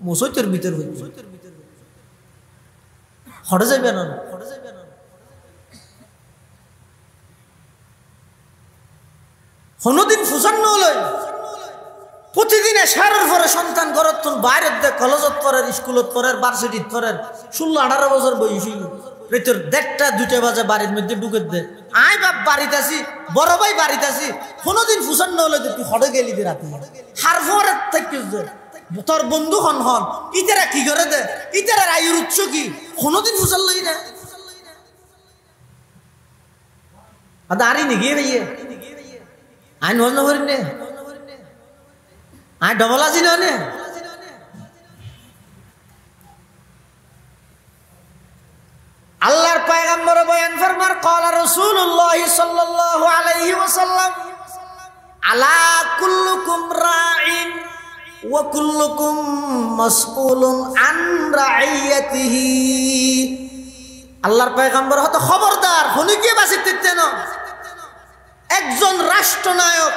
মসজিদের ভিতর পর্যন্ত হড়ে যাবে না। কোনদিন ফুসান্ন হলো প্রতিদিন এশারের পরে সন্তান ঘরত বাইরের দে কলেজত পড়ের স্কুলত পড়ের ভার্সিটিত পড়ের 16-18 বছর বয়সী রাতের 1টা-2টা বাজে বাড়ির মধ্যে ঢুকে দে আয় বাপ বাড়িতে আসি বড় ভাই বাড়িতে আসি কোনদিন ফুসান্ন হলো তুই হড়ে গেলি দে রাতে হার পরে থেকে তোর বন্ধু হন হন ইতারা কি করে দে ইতারা আয়ুর উৎস কি কোনদিন ফুসাল লই না আদারি নিগিয়ে ভাইয়ে আইন হল নগরী নে আই ডবল আজি নে আল্লাহর পয়গম্বর বয়ান ফরমার ক্বালা রাসূলুল্লাহ সাল্লাল্লাহু আলাইহি ওয়াসাল্লাম আলা কুল্লুকুম রাঈন ওয়া কুল্লুকুম মাসউলুন আন রাইয়াতিহি। আল্লাহর পয়গম্বর হতে খবরদার হনি কে বাঁচিতে না একজন রাষ্ট্রনায়ক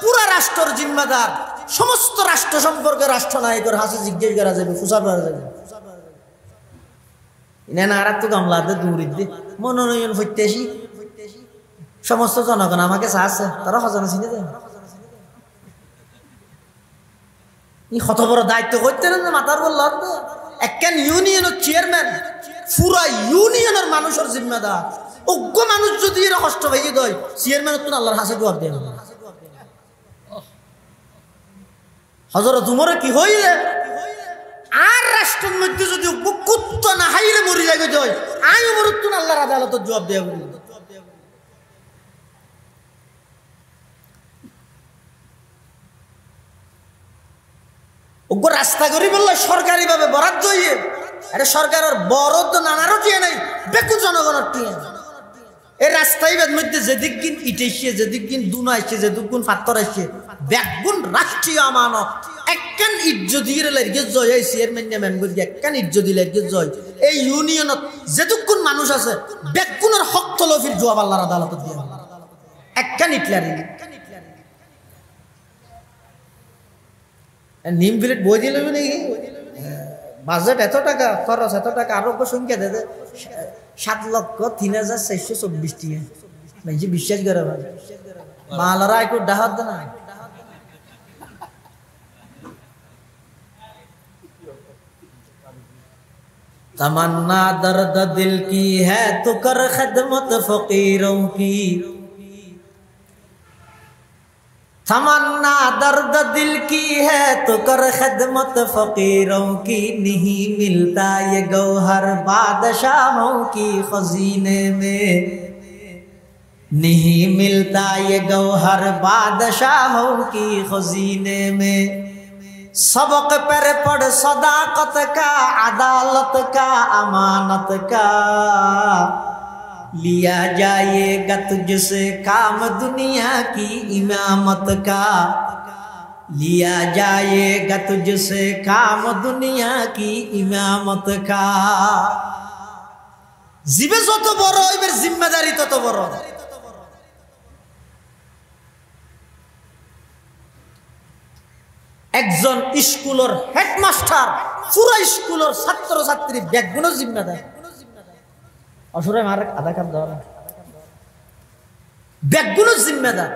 পুরা রাষ্ট্রের জিম্মাদার সমস্ত রাষ্ট্র সম্পর্কে রাষ্ট্রনায়কের হাসে জিজ্ঞেস করা যাবে ফুসা করা যাবে না আর তো গামলাতে দূরিতে মনোনয়ন প্রত্যাশী সমস্ত জনগণ আমাকে চাচ্ছে তারা হজানা চিনে দেয় কত বড় দায়িত্ব করতে না মাথার বলল একখান ইউনিয়নের চেয়ারম্যান পুরা ইউনিয়নের মানুষের জিম্মাদার অজ্ঞ মানুষ যদি এরা কষ্ট পাইয়ে দেয় চেয়ারম্যানের তো আল্লাহর হাসে জবাব দেয় না হজরত উমরে কি হইলে আর রাষ্ট্রের মধ্যে যদি কুত্ত না হাইরে মরি যাবে জয় আই উমর তো আল্লাহর আদালতের জবাব দেয়া বলি ওগো রাস্তা করি বললে সরকারি ভাবে বরাদ্দ হইয়ে আরে সরকারের বরাদ্দ নানারও টিয়ে নাই বেকু জনগণের টিয়ে এই রাস্তায় মধ্যে যেদিক দিন ইট এসছে যেদিক দিন দুনা আসছে যেদিক গুণ পাথর আসছে ব্যাগুন রাষ্ট্রীয় আমানত একখান ইট যদি লাগে জয় এই চেয়ারম্যান মেম্বার দিয়ে একখান ইট যদি লাগে জয় এই ইউনিয়নত যেটুকুন মানুষ আছে ব্যাগুনের হক তলফির জবাব আল্লাহর আদালতে দিয়ে একখান ইট লারি নিম প্লেট বই দিয়ে নেবে নাকি বাজেট এত টাকা খরচ এত টাকা আরোগ্য সংখ্যা দেবে 7,03,424 টাকা মানে বিশ্বাস করে মালারা একটু ডাহাত না तमन्ना दर्द दिल की है तो कर खिदमत फकीरों की तमन्ना दर्द दिल की है तो कर खिदमत फकीरों की नहीं मिलता ये गौहर बादशाहों की खजीने में नहीं मिलता ये गौहर बादशाहों की खजीने में सबक पर पढ़ सदाकत का, अदालत का, अमानत का, लिया जाएगा तुझसे काम दुनिया की इमामत का, लिया जाएगा तुझसे काम दुनिया की इमामत का। जीवे যত বড় এর জিম্মেদারি তত বড়। একজন স্কুলের হেডমাস্টার পুরো স্কুলের ছাত্র ছাত্রী ব্যাগগুলো জিম্মেদার। অসুরে মার আধা কাপ দাও, ব্যাগগুলো জিম্মেদার।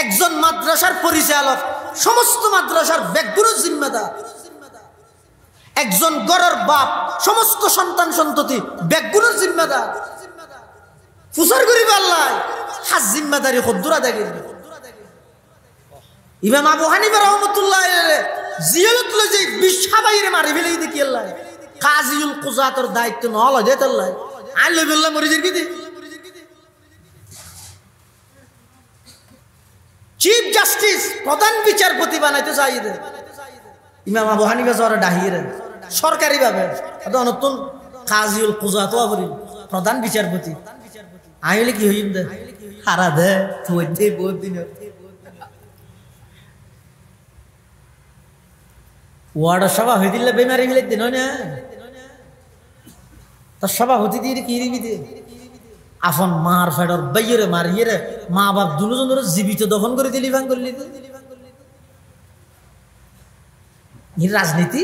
একজন মাদ্রাসার পরিচালক সমস্ত মাদ্রাসার ব্যাগগুলো জিম্মেদার। একজন ঘরের বাপ সমস্ত সন্তান সন্ততি ব্যাগগুলোর জিম্মেদার। ফুসার গরিব আল্লাহ হাজ জিম্মেদারি খদ্দুরা দেখেন। ইমাম আবু হানিফা রাহমাতুল্লাহ আলাইহি জিয়ারত লই যে বিশাবাইরে মারি ফেলে দেখি আল্লাহ কাজিউল কুযাতের দায়িত্ব ন হলো দেত আল্লাহ আল্লাহ বিল্লাহ মরিজির কি দি চিফ জাস্টিস প্রধান বিচারপতি বানাইতে চাইদে ইমাম আবু হানিফা জরে ডাহিরে সরকারি ভাবে এটা নতুন কাজিউল কুযাত হবরি প্রধান বিচারপতি আইলে কি হইম দে হারা দে তুই দে বহুত দিন ওয়ার্ড সভা হয়ে দিলে বেমারি মিলে দিন না তার সভা হতে দিয়ে কি রিবি দে আফন মার ফেডর বাইরে মারিয়ে মা বাপ দুজন ধরে জীবিত দফন করে দিলি ভাঙ করলি রাজনীতি।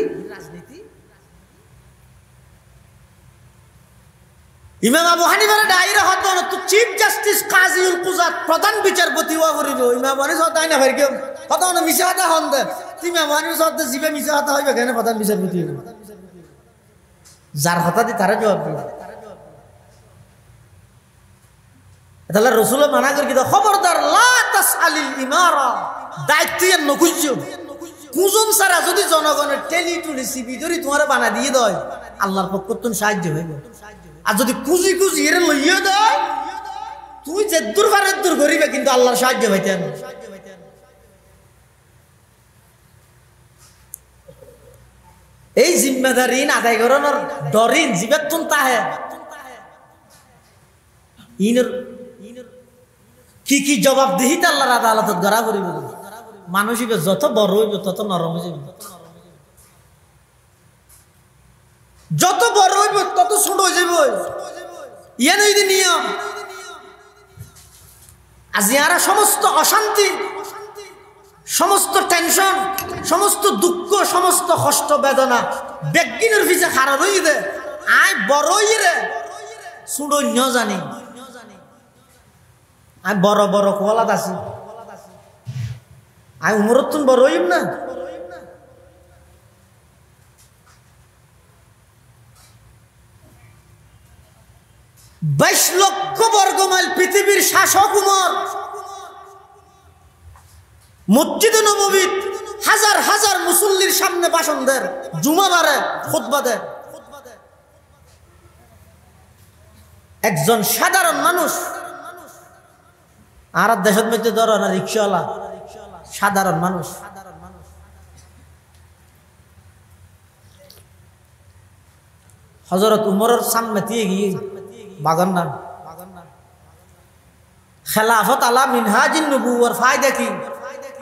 ইমাম আবু হানিফার ডাইরে হতো তো চিফ জাস্টিস কাজিউল কুযাত প্রধান বিচারপতি ওয়া করিব ইমাম আবু হানিফা তাই না ভাই কেউ হতো না মিছা কথা হন দে তুমি আবু হানিফা সাথে জিবে মিছা কথা হইবে কেন প্রধান বিচারপতি যার কথা দি তারা জবাব দিবে। তাহলে রাসূল মানা করে কি খবরদার লা তাসআলিল ইমারা দায়িত্ব নকুজ্জো কুজন সারা যদি জনগণের টেলি টুলি সিবি ধরি তোমারে বানা দিয়ে দেয় আল্লাহর পক্ষ থেকে সাহায্য হইবে। আর যদি কুজি কুজি এর লইয়া দেয় তুই যে দূর পারের দূর করিবে কিন্তু আল্লাহর সাহায্য হইতে না। এই জিম্মেদারি আদায় করানোর ডরিন জীবেতন তাহে ইনর কি কি জবাব দিহিতে আল্লাহর আদালতত গড়া করিব। মানুষ যত বড় হইব তত নরম হয়ে যাবে, যত বড় হইব তত ছোট হয়ে যাব। ইয়ে নই নিয়ম। আজি আর সমস্ত অশান্তি সমস্ত টেনশন সমস্ত দুঃখ সমস্ত কষ্ট বেদনা বেগিনের পিছে খারাপ হয়ে দে আয় বড় রে ছোট ন জানি আয় বড় বড় কোয়ালাত আছি আয় উমরত তুন বড় হইম না। 22 লক্ষ বর্গমাইল পৃথিবীর শাসক উমর মসজিদে নববী হাজার হাজার মুসল্লির সামনে ভাষণ দেন, জুমাবারে খুতবা দেন। একজন সাধারণ মানুষ আর দেশের মধ্যে ধরো না রিক্সাওয়ালা সাধারণ মানুষ হযরত উমরের সামনে দিয়ে গিয়ে বাগান না খেলাফত আলা মিনহাজিন নবুওয়ার ফায়দা কি?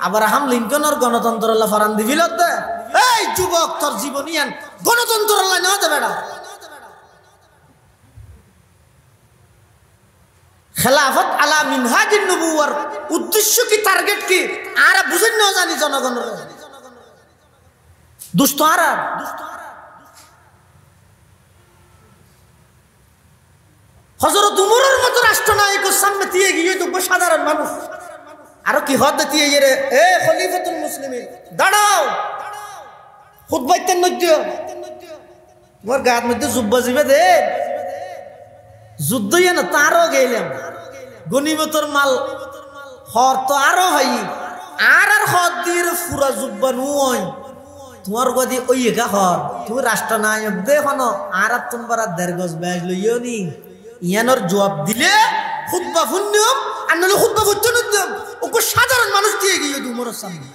আব্রাহাম লিঙ্কনের গণতন্ত্র আল্লাহ ফরান দিবিল দে এই যুবক তোর জীবনিয়ান গণতন্ত্র আল্লাহ না দেবে না। খেলাফত আলা মিনহাজিন নবুওয়ার উদ্দেশ্য কি টার্গেট কি আর বুঝেন না জানি জনগণের দুষ্ট আর হযরত উমরের মতো রাষ্ট্রনায়কের সামনে দিয়ে গিয়ে তো সাধারণ মানুষ আরো কি হদ দিয়ে রে এ খলিফাতুল মুসলিমিন দাঁড়াও খুতবাইতেন নদ্য তোমার গায়ের মধ্যে জুব্বা জিবে দে যুদ্ধ না তারও গেলাম গনিমতের মাল হর তো আরো ভাই আর হদ দিয়ে পুরা জুব্বা নুয় তোমার গদি ওই একা হর তুমি রাষ্ট্রনায়ক দেখো আর তোমার 1.5 গজ ব্যাজ লইও নি ইয়ানোর জবাব দিলে খুতবা ফুন্নিয়ম আর নাহলে খুতবা ফুচ্ছন ওকে সাধারণ মানুষ দিয়ে গিয়ে উমরের সামনে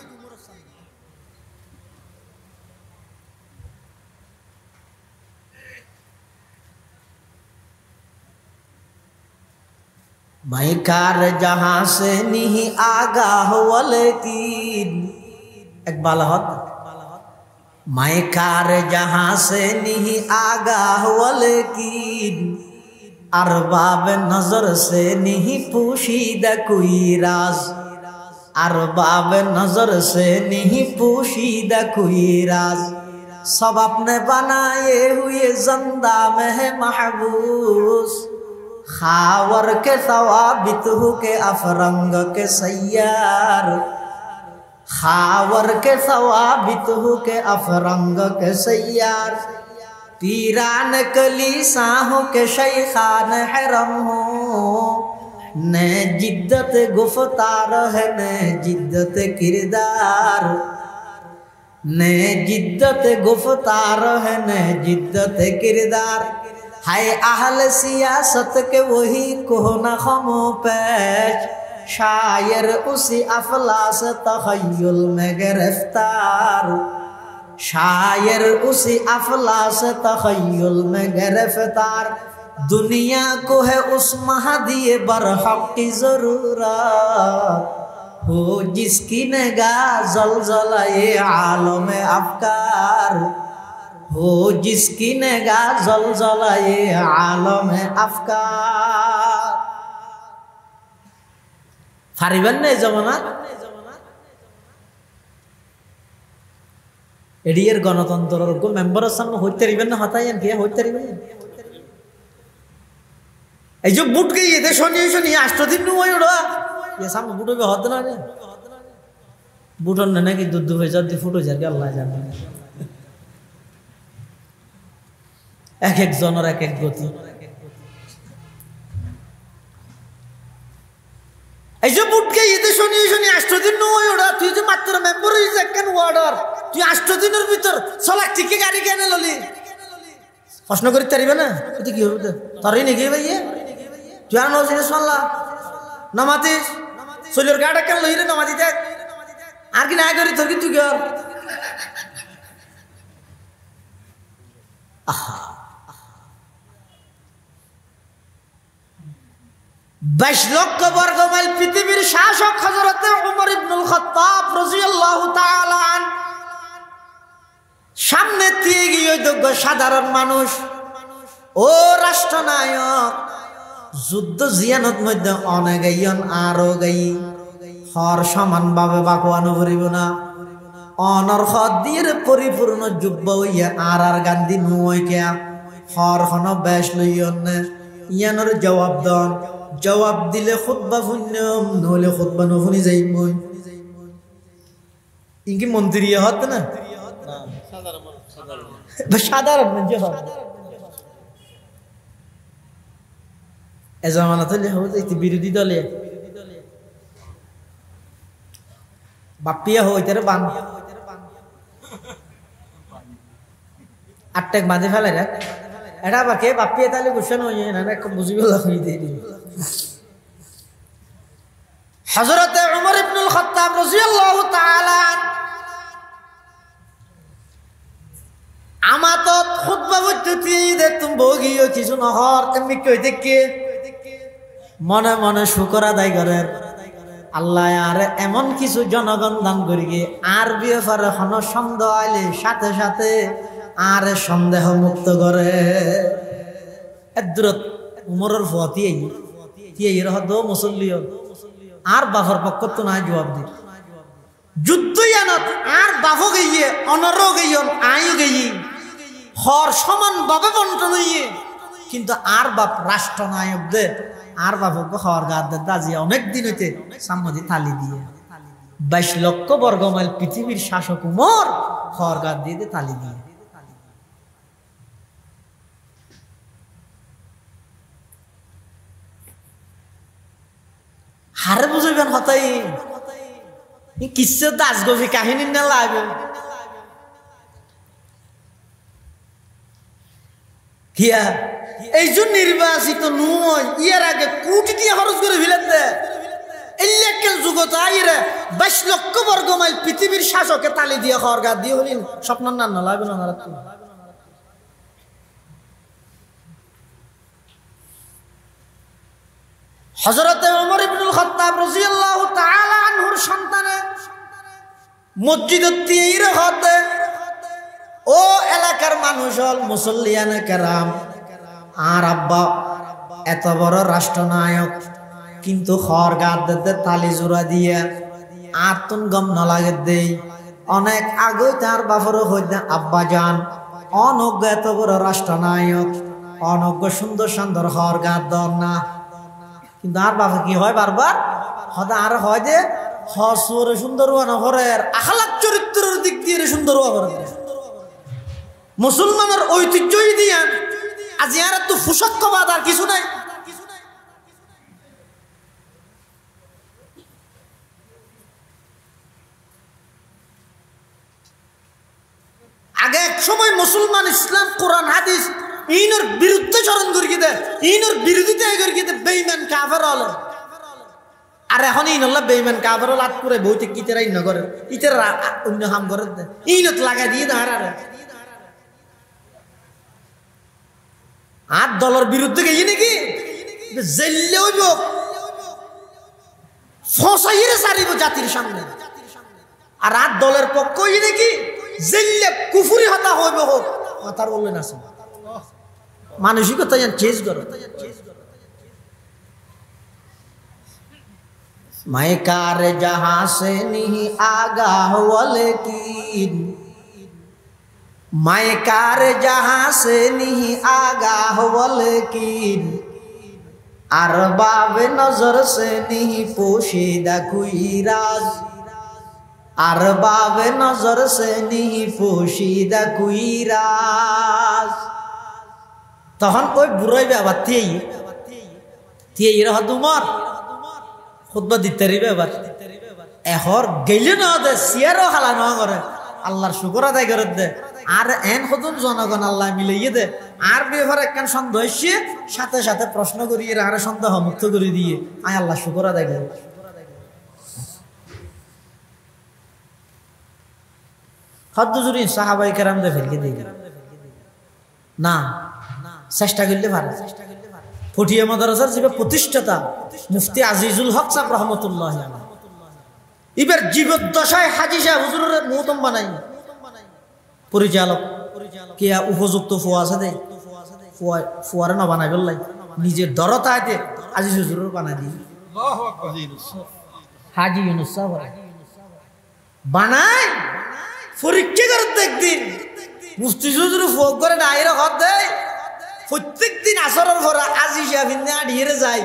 मैं कार जहां से नहीं आगाह वलेकिन एक बालहत मैं कार जहां से नहीं आगाह वलेकिन अरबाब नजर से नहीं पोशीदा कोई राज अरबाब नजर से नहीं पोशीदा कोई राज सब अपने बनाए हुए जिंदा में है महबूस खावर के सवाबित हो के अफरंग के सैयार खावर के सवाबित हो के अफरंग के सैयार पीरान कलीसाहों के शैखान हरम हो न जिद्दत गुफ्तार है न जिद्दत किरदार न जिद्दत गुफ्तार है न जिद्दत किरदार हाय अहल सियासत के वही कोहना खमो पेश शायर उसी अफलास तखय्युल में गिरफ्तार शायर उसी अफलास तखय्युल में गिरफ्तार दुनिया को है उस महदी बरहक की जरूरत हो जिसकी निगाह ज़लज़ला-ए आलम अफकार हो जिसकी निगाह ज़लज़ला-ए आलम अफकार फारिबन ने जमाना एडियर गणतंत्र को मेंबर सामने होते रिबन ना हतायन किया होते रिबन এই যে বুট গই এতে শুনি 8 দিন নয় ওড়া ये सामने बुटो पे होते ना बुटो ने कि दूध पे जल्दी फुटो जाके अल्लाह जाने एक एक जनर एक एक गति এই যে বুট গই এতে শুনি 8 দিন নয় ওড়া তুই যে মাত্র মেম্বার হইছ কেন অর্ডার তুই 8 দিনের ভিতর সলাক ঠিকই গাড়ি কেনে ললি প্রশ্ন করি তারিবে না তুই কি হবে তারই নাকি ভাইয়া তুই আর নজির শুনলা নামাতিস সলির গাড়া কেন লইরে নামাতি দেখ আর কি না করি তোর কি তুই কর আহা 22 লক্ষ বর্গ মাইল পৃথিবীর শাসক হযরত ওমর ইবনুল খাত্তাব রাদিয়াল্লাহু তাআলা আন সামনে দিয়ে গিয়ে দেখো সাধারণ মানুষ ও রাষ্ট্রনায়ক যুদ্ধ জিয়ানত মধ্যে অনেক গাইন আরো গাই হর সমানভাবে বাকওয়ানো করিব না অনর খদ্দির পরিপূর্ণ যুব্ব হইয়া আর গান্ধী নুই কে হর খন বেশ লইয়ন না ইয়ানোর জবাব দন জবাব দিলে খুতবা শুনম নহলে খুতবা নশুনি যাই মই ইনকি মন্ত্রী হত না সাধারণ মানুষ হত এ জামানাতে হইতে বিরোধী দলে বাপিয়া হইতে বান আটটেক বাঁধে ফেলে রে এটা বাকে বাপিয়া তাহলে গুছানো হয়ে না বুঝিব হইতে হযরত ওমর ইবনুল খাত্তাব রাদিয়াল্লাহু তাআলা আমাতত খুতবা বুঝতি দে তুম বগিও কিছু নহর এমনি কই দেখে মনে মনে শুকর আদায় করেন আল্লাহ আর এমন কিছু জনগণ দান করি আর ব্যাপারে কোন সন্দেহ আইলে সাথে সাথে আর সন্দেহ মুক্ত করে এদরত উমরের ফতি এই রহদ মুসল্লি আর বাফর পক্ষ তো না জবাব দি যুদ্ধ জানত আর বাফ গইয়ে অনর গইয়ন আয়ু গই হর সমান ভাবে বন্টন হইয়ে কিন্তু আর বাপ রাষ্ট্রনায়ক দে আর বাপক হর গাদ দাজি অনেক দিন হইতে সামনে থালি দিয়ে 22 লক্ষ বর্গ মাইল পৃথিবীর শাসক উমর হর গাদ দিয়ে থালি দিয়ে হারে বুঝবেন হতাই কিসে দাসগবি কাহিনী না লাগে কিয়া এই যে নির্বাচিত নয় ইয়ার আগে কোটি দিয়ে খরচ করে ফেলেন দে এলাকার যুগত আইরে 22 লক্ষ বর্গ মাইল পৃথিবীর শাসকে তালি দিয়ে খাওয়ার গা দিয়ে হলেন স্বপ্ন না না লাগবে না হযরতে ওমর ইবনুল খাত্তাব রাদিয়াল্লাহু তাআলা আনহুর সন্তানে মসজিদের তীর হতে ও এলাকার মানুষ হল মুসল্লিয়ানে কেরাম আর আব্বা এত বড় রাষ্ট্রনায়ক কিন্তু খরগাদ দে তালি জোড়া দিয়ে আতুন গম না লাগে দেই অনেক আগে তার বাপর হইতে আব্বা যান অনজ্ঞ এত বড় রাষ্ট্রনায়ক অনজ্ঞ সুন্দর সুন্দর খরগাদ দর না কিন্তু আর বাবা কি হয় বারবার হদা আর হয় যে হসুর সুন্দর হরের আখলাক চরিত্রের দিক দিয়ে সুন্দর হরে মুসলমানের ঐতিহ্যই দিয়া আজ আর তো ফুসক্কবাদ আর কিছু নাই আগে এক সময় মুসলমান ইসলাম কোরআন হাদিস ইনর বিরুদ্ধে চরণ করি দে ইনর বিরোধিতা করি দে বেঈমান কাফের হলো আর এখন ইনল্লাহ বেঈমান কাফের লাত করে বইতে কিতেরা ইন করে ইতেরা অন্য হাম করে দে ইনত লাগা দিয়ে দাঁড় আর আর দলের বিরুদ্ধে গেই নাকি জেললে হইব ফসাইরে সারিব জাতির সামনে আর আর দলের পক্ষ হই নাকি জেললে কুফরি হতা হইব হোক মাথার বললেন আছে মানসিকতা চেঞ্জ করো मैं कार जहां से नहीं आगाह लेकिन मैं कार जहां से नहीं आगाह लेकिन अरबाब नजर से नहीं पोशीदा कोई राज अरबाब नजर से नहीं पोशीदा कोई राज তখন ওই বুড়াই আবার তিয়ে তোমার খুতবা দিতে রিবে এবার এহর গেলে না দে সিয়ারও খালা না করে আল্লাহর শুকর আদায় করে দে আর এন কতন জনগণ আল্লাহ মিলাইয়ে দে আর বেফার একখান সন্দেহ এসে সাথে সাথে প্রশ্ন করিয়ে আর সন্দেহ মুক্ত করে দিয়ে আয় আল্লাহ শুকর আদায় করে হদ্দুজুরি সাহাবাই কেরাম দে ফেলকে দিয়ে না চেষ্টা করলে পারে ফটিয়া মাদ্রাসার যে প্রতিষ্ঠাতা মুফতি আজিজুল হক সাহেব রহমতুল্লাহ এবার জীবদ্দশায় হাজী সাহেব হুজুরের মুহতম বানাই পরিচালক কে উপযুক্ত ফুয়া আছে দে ফুয়ারে না বানাই বললাই নিজের দরতা আছে আজিজ হুজুরের বানাই দি হাজী ইউনুস সাহেব বানাই পরীক্ষা করতে একদিন মুফতি হুজুর ফোক করে ডাইরে হদ দেয় প্রত্যেক দিন আসরের পর আজি সাহেব আড়িয়ে যায়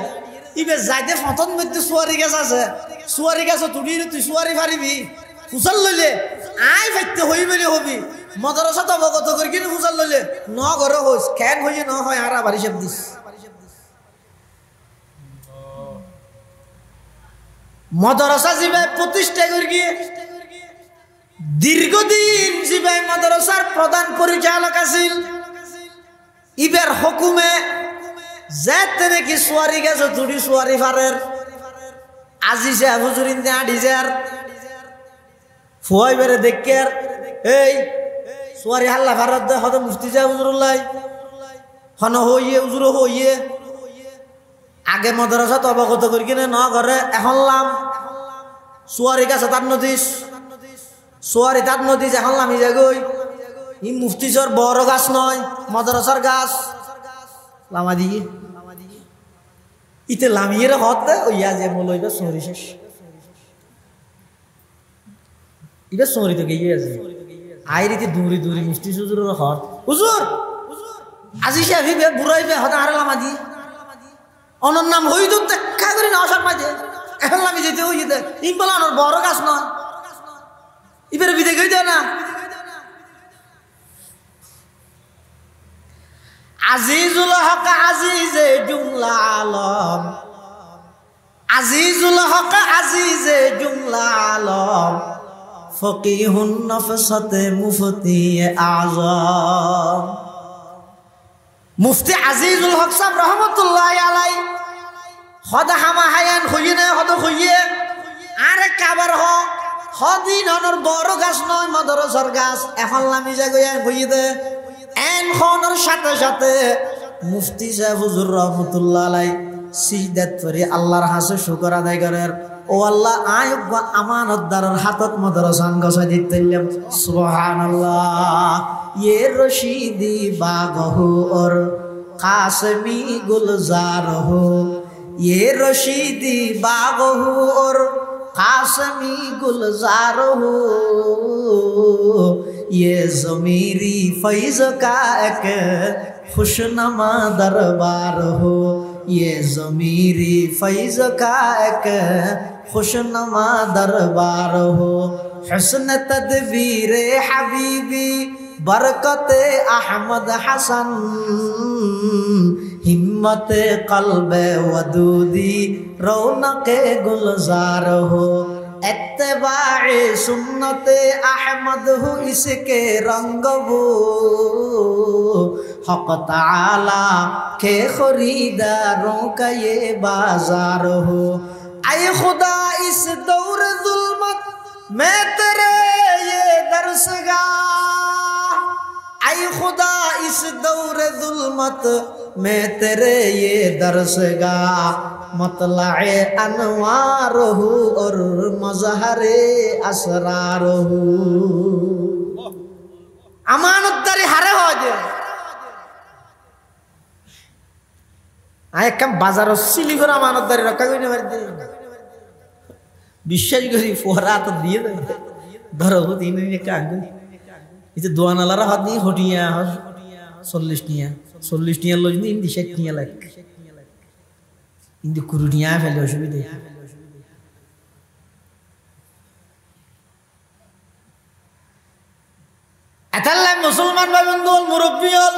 ইবে যাইতে ফতন মধ্যে সুয়ারি গাছ আছে সুয়ারি গাছ তুড়ি তুই সুয়ারি পারিবি ফুসাল লইলে আই ফাইতে হই বলে হবি মাদ্রাসা তো অবগত করি কিন্তু ফুসাল লইলে ন ঘরে হোস খেন হইয়ে ন হয় আর বাড়ি সব দিস মাদ্রাসা জিবাই প্রতিষ্ঠা করি গিয়ে দীর্ঘদিন জিবাই মাদ্রাসার প্রধান পরিচালক আছিল ইবের হুকুমে যেতে নাকি সুয়ারি গেছে তুড়ি সুয়ারি ফারের আজি সে হুজুরিন দে আডিজার ফুয়াই বেরে দেখের এই সুয়ারি হাল্লা ফারত দে হদ মুফতি যা হুজুরুল্লাহ হন হইয়ে হুজুর হইয়ে আগে মাদ্রাসা তো অবগত করি কিনে ন ঘরে এখন লাম সুয়ারি গাছে তার নদীস সুয়ারি তার নদীস এখন লামি যাগই ই মুফতিসর বড় গাছ নয় মাদ্রাসার গাছ লামা দিয়ে ইতে লামিয়ে হত ওইয়া যে মূল হইবে সরি শেষ ইবে সরি তো গিয়ে আছে আই রীতি দূরি দূরি মুফতি হুজুরের হত হুজুর আজি সাহেব বুড়াইবে হত আর লামা দিয়ে অনর নাম হই তো দেখা করি না আসার মাঝে এখন লামি যেতে হই যেতে ইম্বলানোর বড় গাছ নয় ইবের বিদে গই দেয় না আজিজুল হক আজিজে জুমলা আলম আজিজুল হক আজিজে জুমলা আলম ফকিহুন নফসতে মুফতি আযম মুফতি আজিজুল হক সাহেব রহমতুল্লাহ আলাই হদ হামা হায়ান হইয়ে না হদ হইয়ে আরে কাবার হ হদিন হনর বড় গাছ নয় মাদ্রাসার গাছ এখন লামি জায়গায় হইয়ে দে এন খনর সাথে সাথে মুফতি সাহেব হুজুর রহমতুল্লাহ আলাই সিজদাত পড়ে আল্লাহর হাসে শুকর আদায় করেন ও আল্লাহ আয় আমানতদারের হাতত মদরসান গছাই দিতেলাম সুবহানাল্লাহ ইয়ে রশিদি বাগহু ওর কাসমি গুলজার হো ये रशीदी बागहू और कासमी गुलजार हो ये ज़मीरी फैज़ का एक खुशनुमा दरबार हो ये ज़मीरी फैज़ का एक खुशनुमा दरबार हो हुस्न तदबीर हबीबी बरकत अहमद हसन हिम्मत कल्बे वदूदी रौनके गुलजार हो इत्तिबाए सुन्नत अहमद हो इसके रंग वो हक ताला के खरीदारों का ये बाजार हो आए खुदा इस दौर जुल्मत में तेरे ये दरसगाह आए खुदा इस दौर जुल्मत मैं तेरे ये दरसगाह मतलाए अनवार हूँ और मजहरे असरार हूँ अमानतदारी हारे हो जे आए कम बाजारों सिली कर अमानतदारी रखा कोई नहीं मरते विश्वास करी फोरा तो दिए धरो हो तीन दिन कांग इसे दुआ न लड़ा हाथ नहीं होटियाँ चल्लिस टिया लो जिन्हें इंदी 60 टिया लग इंदी कुरुटियाँ फैले असुविधे अतल्ला मुसलमान बाबंदोल मुरब्बियोल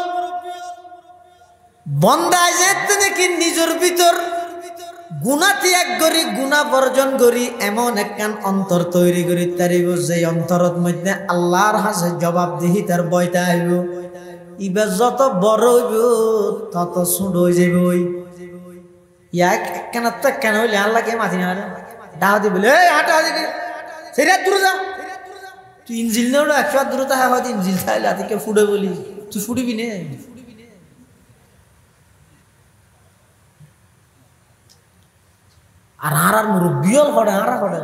बंदा जेतने की निजर भीतर गुना त्याग करी गुना बर्जन करी एमन एकखान अंतर तैरी करी तारिबो जे अंतरत मध्य आल्लाहर हाथे जवाबदेही तार बयता आइबो इबार যত বড় হইব তত ছোট হয়ে যাবে এক কেন তো কেন হইলে আল্লাহকে মাতি না দাও দি বলে এই হাঁটা দিকে সেরা দূর যা তুই ইনজিল নেও 100 দূরতা হয় ইনজিল চাইলে আদিকে ফুড়ে বলি তুই ফুড়িবি না আর মুরব্বিয়ল পড়ে আরা পড়ে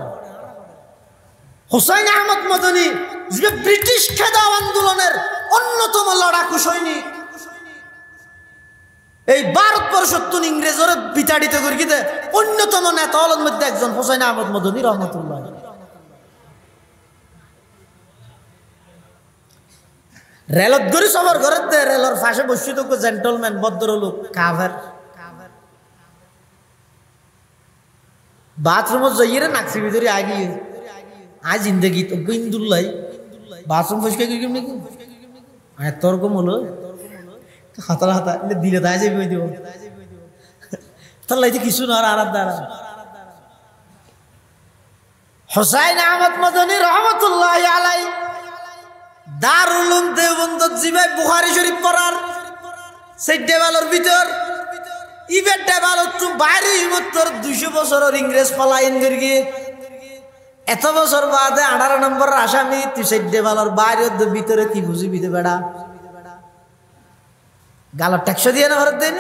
হুসাইন আহমদ মদনী যে ব্রিটিশ খেদাও আন্দোলনের অন্যতম লড়াকু সৈনিক এই ভারতবর্ষত্তুন ইংরেজরে বিতাড়িত করে গিয়ে অন্যতম নেতা হলেন মধ্যে একজন হুসাইন আহমদ মদনী রহমতুল্লাহ রেলত গরি সফর করতে রেলর পাশে বসিত জেন্টলম্যান ভদ্রলোক কাভার বাথরুমত যাইয়ে নাকসি ভিতরে আগিয়ে আজ জিন্দগি তো ইন্দুল্লাই বাথরুম ফসকে গিয়ে নাকি আর তর্ক মলো হাতারা হাতা দিলে তাই যাবি দিব তার লাইতে কিছু না আর দ্বারা হুসাইন আহমদ মদনী রহমতুল্লাহি আলাই দারুল উলুম দেওবন্দ জিবাই বুখারী শরীফ পড়ার সেই দেওয়ালের ভিতর ইবের দেওয়ালত তো বাইরে ইমত্তর 200 বছরের ইংরেজ পলায়ন করি এত বছর বাদে 18 নম্বর আসামি তুই সেই দেওয়ালের বাইরের ভিতরে কি বুঝিবি দে বেড়া গাল ট্যাক্স দিয়ে না ভরত দেন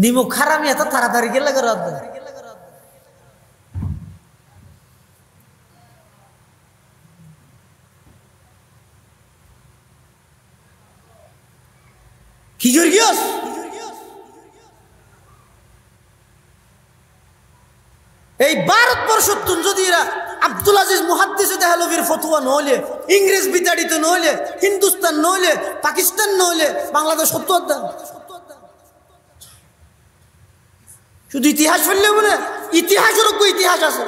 নিমু খারামি এত তাড়াতাড়ি গেলে রদ কি জর্গিয়স এই ভারতবর্ষ তুন যদি আব্দুল আজিজ মুহাদ্দিস দেহলভির ফতোয়া নইলে ইংরেজ বিতাড়িত নইলে হিন্দুস্তান নইলে পাকিস্তান নইলে বাংলাদেশ সত্তর দাম শুধু ইতিহাস ফেললে বলে ইতিহাসের ইতিহাস আছে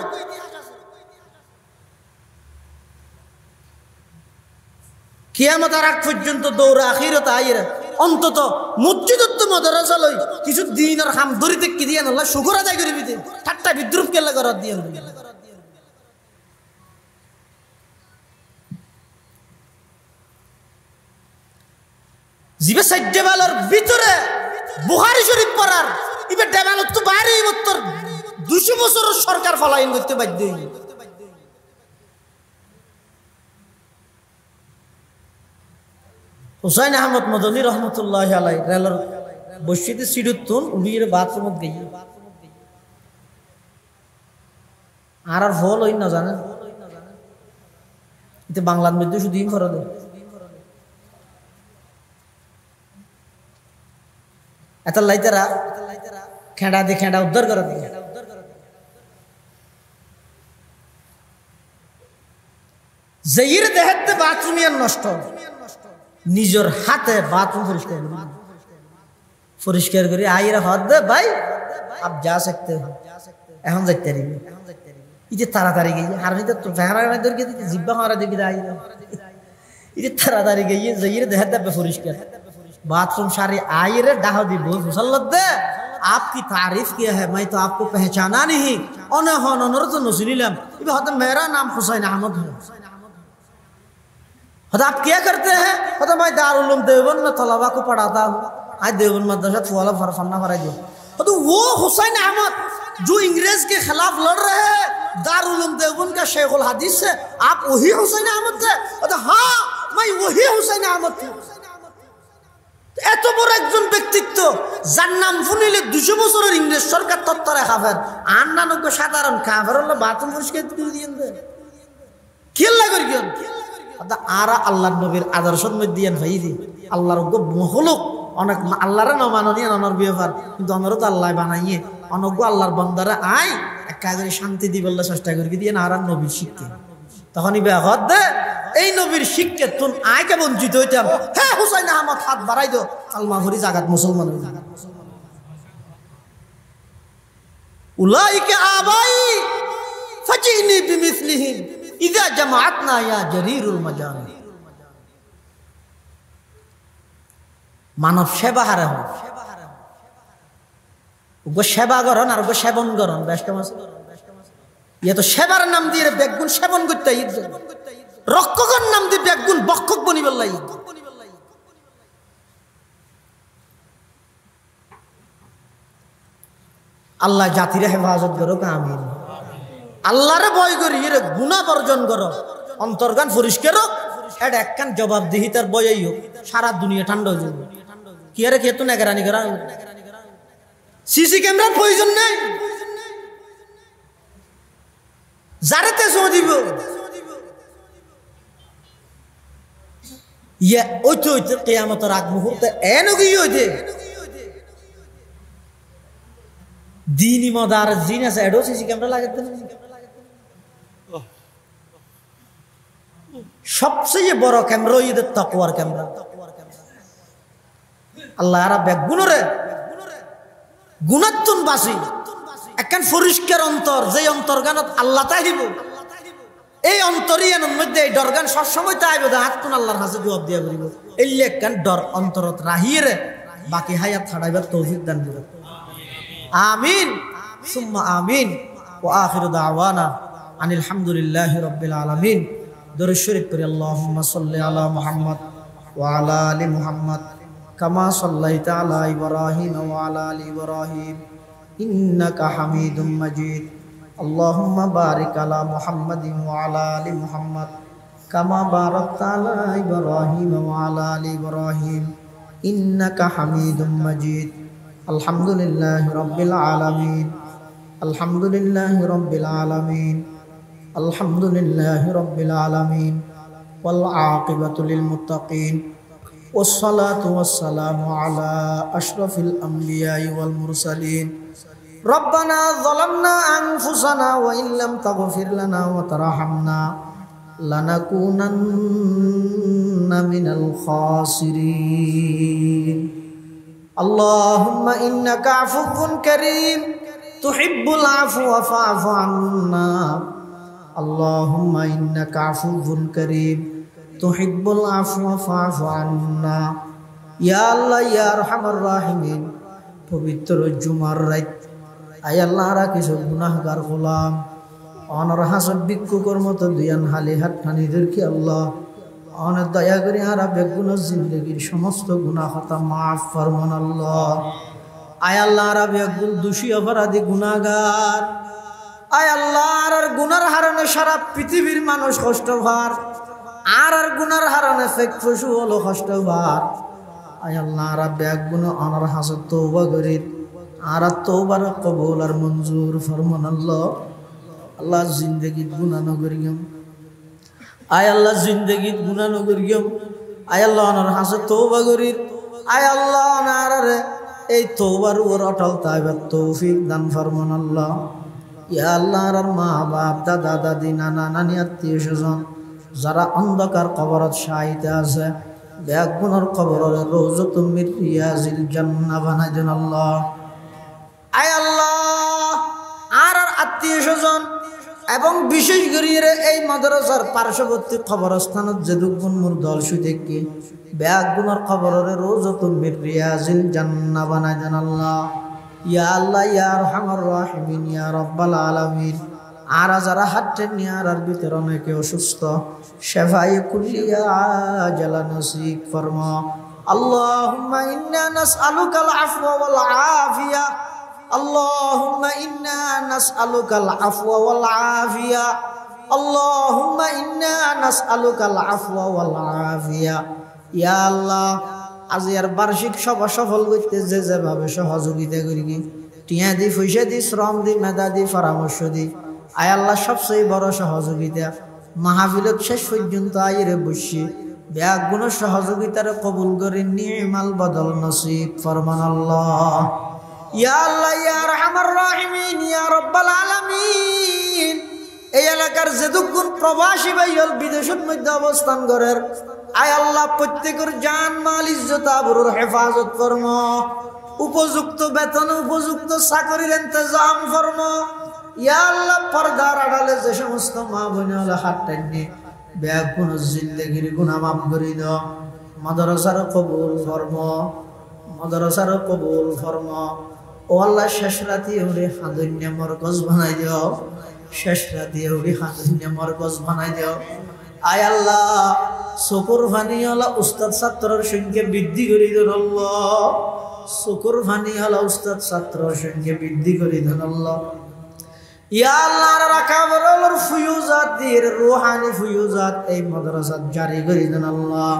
কিয়ামতের আগ পর্যন্ত দৌড় আখিরত আইরা অন্তত মসজিদত মাদ্রাসা লই কিছু দিনের কাম ধরিতে কি দিয়া আল্লাহ শুকর আদায় করিবি দে ঠাট্টা বিদ্রুপ কেলা করার দিয়া জিবে সাইডেবালার ভিতরে বুখারী শরীফ পড়ার ইবে দেবালত তো বাইরে উত্তর 200 বছরের সরকার ফলাইন করতে বাধ্য হই হুসাইন আহমদ মদনী রহমতুল্লাহ আলাই রেলর বসিতে সিডুতুন উড়িয়ে বাথরুমত গিয়ে আর ফল হই না জানেন এটা বাংলার মধ্যে শুধু করে দেয় এত লাইতারা খেঁড়া দিয়ে খেঁড়া উদ্ধার করে দিয়ে যেইর দেহেতে বাথরুম নষ্ট নিজের হাতে বাথরুম পরিষ্কার করে আইরা হাত দে ভাই আপ যা सकते हो এখন যাইতে পারি এই যে তাড়াতাড়ি গিয়ে আর নিতে তো ফেরা না দরকে দিতে জিব্বা মারা দিবি আইরা এই যে তাড়াতাড়ি গিয়ে যেইর দেহেতে পরিষ্কার बाथरूम सारे आयरे डाह दी बोल मुसल्लत दे आपकी तारीफ किया है मैं तो आपको पहचाना नहीं ओने होन ओनर तो नसुनिलम इबे हद मेरा नाम हुसैन अहमद है हद आप क्या करते हैं हद मैं दारुल उलूम देवबंद में तलबा को पढ़ाता हूं आज देवबंद मदरसा फवाला फरफन्ना फराज हद वो हुसैन अहमद जो अंग्रेज के खिलाफ लड़ रहे हैं दारुल उलूम देवबंद का शेखुल हदीस से आप वही हुसैन अहमद थे हद हां मैं वही हुसैन अहमद हूं এত বড় একজন ব্যক্তিত্ব যার নাম শুনিলে 200 বছরের ইংরেজ সরকার তত্ত্বরে কাফের আন্নানক সাধারণ কাফের হলো বাথরুম পরিষ্কার করে দিয়েন দে খেলা করি কেন আদা আরা আল্লাহর নবীর আদর্শের মধ্যে দিয়েন ভাই দি আল্লাহর গো মখলুক অনেক আল্লাহর না মাননীয় অনর বিয়ার কিন্তু অনর তো আল্লাহ বানাইয়ে অনগ আল্লাহর বান্দারা আই একা করে শান্তি দিবেল্লা চেষ্টা করি দিয়েন আর নবীর শিক্ষা তখনই বেহদ দে এই নবীর শিক্ষা তুন আইকে বঞ্চিত হইতাম হ্যাঁ হুসাইন আহমদ হাত বাড়াই দো কালমা ভরি জাগাত মুসলমান হই উলাইকা আবাই ফাজিনি বিমিসলিহিম ইযা জামাআতনা ইয়া জারীরুল মাজানি মানব সেবা হারে হয় গো সেবা করন আর গো সেবন করন বেশ কেমন আছে ইয়া তো সেবার নাম দিয়ে বেগুন সেবন করতে রক্ষকর নাম দিয়ে বেগুন বক্ষক বনিবেল লাই আল্লাহ জাতির হেফাজত করো আমিন আল্লাহরে ভয় করি এর গুনাহ বর্জন করো অন্তর্গান পরিষ্কার হোক এটা একখান জবাবদিহিতার বয়ই হোক সারা দুনিয়া ঠান্ডা হয়ে যাবে কি আরে খেতো নেগরানি করা সিসি ক্যামেরার প্রয়োজন নেই যারেতে সো দিব ইয়া ওইতে ওইতে কিয়ামতের আগ মুহূর্তে এনো কি হইতে দিনই মদার জিন আছে এডো সিসি ক্যামেরা লাগাতে সবচেয়ে বড় ক্যামেরা ঈদের তাকওয়ার ক্যামেরা আল্লাহ আর বেগুনরে গুণাত্তন বাসি একখান পরিষ্কার অন্তর যে অন্তর্গানত আল্লাহ তাইব এই অন্তরিয়ানের মধ্যে এই ডরগান সবসময় তাইব হাতকুন আল্লাহর কাছে জবাব দিয়া করিব এই একখান ডর অন্তরত রাহিয়ে রে বাকি হায়াত ছাড়াইবার তৌফিক দান করুন আমিন সুম্মা আমিন ওয়া আখিরু দাওয়ানা আনিল হামদুলিল্লাহি রাব্বিল আলামিন দরুদ শরীফ পড়ি আল্লাহুম্মা সাল্লি আলা মুহাম্মদ ওয়া আলা আলি মুহাম্মদ কামা সাল্লাইতা আলা ইব্রাহিম ওয়া আলা আলি ইব্রাহিম ইন্নাকা হামিদুম মাজিদ আল্লাহুম্মা বারিক আলা মুহাম্মাদিন ওয়া আলা আলি মুহাম্মদ কামা বারাকতা আলা ইব্রাহিম ওয়া আলা আলি ইব্রাহিম ইন্নাকা হামিদুম মাজিদ আলহামদুলিল্লাহি রাব্বিল আলামিন আলহামদুলিল্লাহি রাব্বিল আলামিন আলহামদুলিল্লাহি রাব্বিল আলামিন ওয়াল আকিবাতু লিল মুত্তাকিন والصلاة والسلام على أشرف الأنبياء والمرسلين ربنا ظلمنا أنفسنا وإن لم تغفر لنا وترحمنا لنكونن من الخاسرين اللهم إنك عفو كريم تحب العفو فاعف عنا اللهم إنك عفو كريم তুহিব্বুল আফওয়া ফা'ফু আন্না ইয়া আল্লাহ ইয়া আরহামার রাহিমিন পবিত্র জুমার রাত আয় আল্লাহ রা কিছু গুনাহগার গোলাম অনর হাসব বিক্ষুকর মতো দুয়ান হালি হাত ঠানিদেরকে আল্লাহ অনেক দয়া করে হারা বেগুনের জিন্দগির সমস্ত গুনাহ খাতা মাফ ফরমান আল্লাহ আয় আল্লাহ রা বেগুন দোষী অপরাধী গুনাহগার আয় আল্লাহ আর গুনার হারণে সারা পৃথিবীর মানুষ কষ্ট ভার আর গুনার হারানে ফেক পশু হলো কষ্টবার আয় আল্লাহ আর ব্যাগ গুণ অনার হাসত তওবা করির আর তওবার কবুল আর মঞ্জুর ফরমান আল্লাহ আল্লাহ জিন্দগিত গুনাহ নগরিয়ম আয় আল্লাহ জিন্দগিত গুনাহ নগরিয়ম আয় আল্লাহ অনার হাসত তওবা করির আয় আল্লাহ অনার এই তওবার উপর অটল থাকবার তৌফিক দান ফরমান আল্লাহ ইয়া আল্লাহ আর মা বাপ দাদা দাদি নানা নানি আত্মীয় স্বজন যারা অন্ধকার কবরত শায়িতে আছে ব্যাগ গুনার কবরের রওজাতুম মির রিয়াজিল জান্নাহ বানাই দেন আল্লাহ আয় আল্লাহ আর আত্মীয় স্বজন এবং বিশেষ করে এই মাদ্রাসার পার্শ্ববর্তী কবরস্থানত যে দুগুণ মুরদল সুদেকি ব্যাগ গুনার কবরের রওজাতুম মির রিয়াজিল জান্নাহ বানাই দেন আল্লাহ ইয়া আল্লাহ ইয়া আরহামার রাহিমিন ইয়া রাব্বাল আলামিন আর যারা হাঁটতেন নিয়ার ভিতরে অনেকে অসুস্থ শেফায়ে কুল্লিয়া আজালা নসিব ফরমা আল্লাহুম্মা ইন্না নাসআলুকাল আফওয়া ওয়াল আফিয়া আল্লাহুম্মা ইন্না নাসআলুকাল আফওয়া ওয়াল আফিয়া আল্লাহুম্মা ইন্না নাসআলুকাল আফওয়া ওয়াল আফিয়া ইয়া আল্লাহ আজিয়ার বার্ষিক সভা সফল করতে যে যেভাবে সহযোগিতা করি টিয়া দি পয়সা দি শ্রম দি মেধা দি পরামর্শ দি আয় আল্লাহ সবচেয়ে বড় সহযোগিতা মাহফিলত শেষ পর্যন্ত আইরে বসি ব্যাগ গুণ সহযোগিতার কবুল করে নিমাল বদল নসিব ফরমান আল্লাহ ইয়া আল্লাহ ইয়া আরহামার রাহিমিন ইয়া রাব্বাল আলামিন এই এলাকার যে দুগুণ প্রবাসী ভাইয়ল বিদেশের মধ্যে অবস্থান করেন আয় আল্লাহ প্রত্যেকের জান মাল ইজ্জত আবরুর হেফাজত ফরমা উপযুক্ত বেতন উপযুক্ত চাকরির ইন্তজাম ফরমা ইয়া আল্লাহ পর্দার আড়ালে যে সমস্ত মা বোনেরা হাত টাইনে ব্যাগ গুণ জিন্দেগির গুনাহ মাফ করে দাও মাদ্রাসার কবুল ফরমা মাদ্রাসার কবুল ফরমা ও আল্লাহ শেষ রাতে ওরে হাদুন্য মরকজ বানাই দাও শেষ রাতে ওরে হাদুন্য মরকজ বানাই দাও আয় আল্লাহ শুকর ফানিওয়ালা উস্তাদ ছাত্রের সংখ্যা বৃদ্ধি করে দেন আল্লাহ শুকর ফানিওয়ালা উস্তাদ ছাত্রের সংখ্যা বৃদ্ধি করে দেন আল্লাহ ইয়া আল্লাহ রাকাবরর ফুয়ুজাত দিয়ে রূহানি ফুয়ুজাত এই মাদ্রাসাত জারি করে দেন আল্লাহ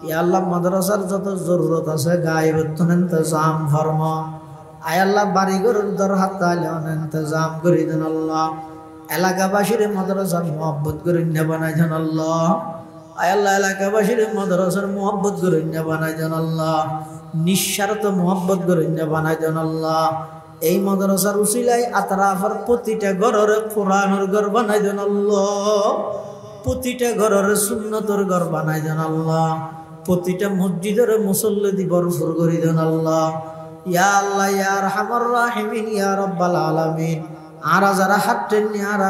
ইয়া আল্লাহ মাদ্রাসার যত জরুরত আছে গায়বতুন ইন্তজাম ফরমা আয় আল্লাহ বাড়িঘরের দরহাত তালে ইন্তজাম করে দেন আল্লাহ এলাকাবাসীর মাদ্রাসার মুহাব্বত করে বানাই দেন আল্লাহ আয় আল্লাহ এলাকাবাসীর মাদ্রাসার মুহাব্বত করে বানাই দেন আল্লাহ নিঃস্বার্থ মুহাব্বত করে বানাই দেন আল্লাহ এই মাদ্রাসার উসিলায় আতরাফের প্রতিটা ঘরের কোরআনের ঘর বানাই দেন আল্লাহ প্রতিটা ঘরের সুন্নতের ঘর বানাই দেন আল্লাহ প্রতিটা মসজিদের মুসল্লি ভরপুর করে দেন আল্লাহ ইয়া আল্লাহ ইয়া আরহামার রাহিমিন ইয়া রাব্বাল আলামিন আর যারা হাঁটতেন আর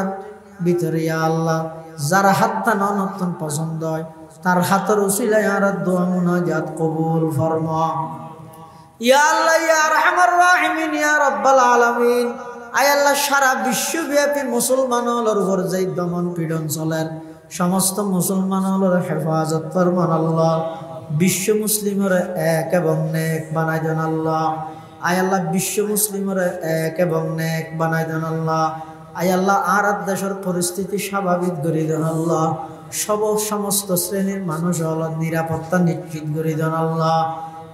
ভিতরে ইয়া আল্লাহ যারা হাতটা নতুন পছন্দ হয় তার হাতের উসিলায় আর দোয়া মুনাজাত কবুল ফরমা ইয়া আল্লাহ ইয়া আরহামার রাহিমিন ইয়া রাব্বাল আলামিন আয় আল্লাহ সারা বিশ্বব্যাপী মুসলমানদের উপর যে দমন পীড়ন চলেন সমস্ত মুসলমানদের হেফাজত ফরমান আল্লাহ বিশ্ব মুসলিমের এক এবং নেক বানাই দেন আল্লাহ আয় আল্লাহ বিশ্ব মুসলিমের এক এবং নেক বানাই দেন আল্লাহ আয় আল্লাহ আর দেশের পরিস্থিতি স্বাভাবিক করে দেন আল্লাহ সমস্ত শ্রেণীর মানুষ হল নিরাপত্তা নিশ্চিত করে দেন আল্লাহ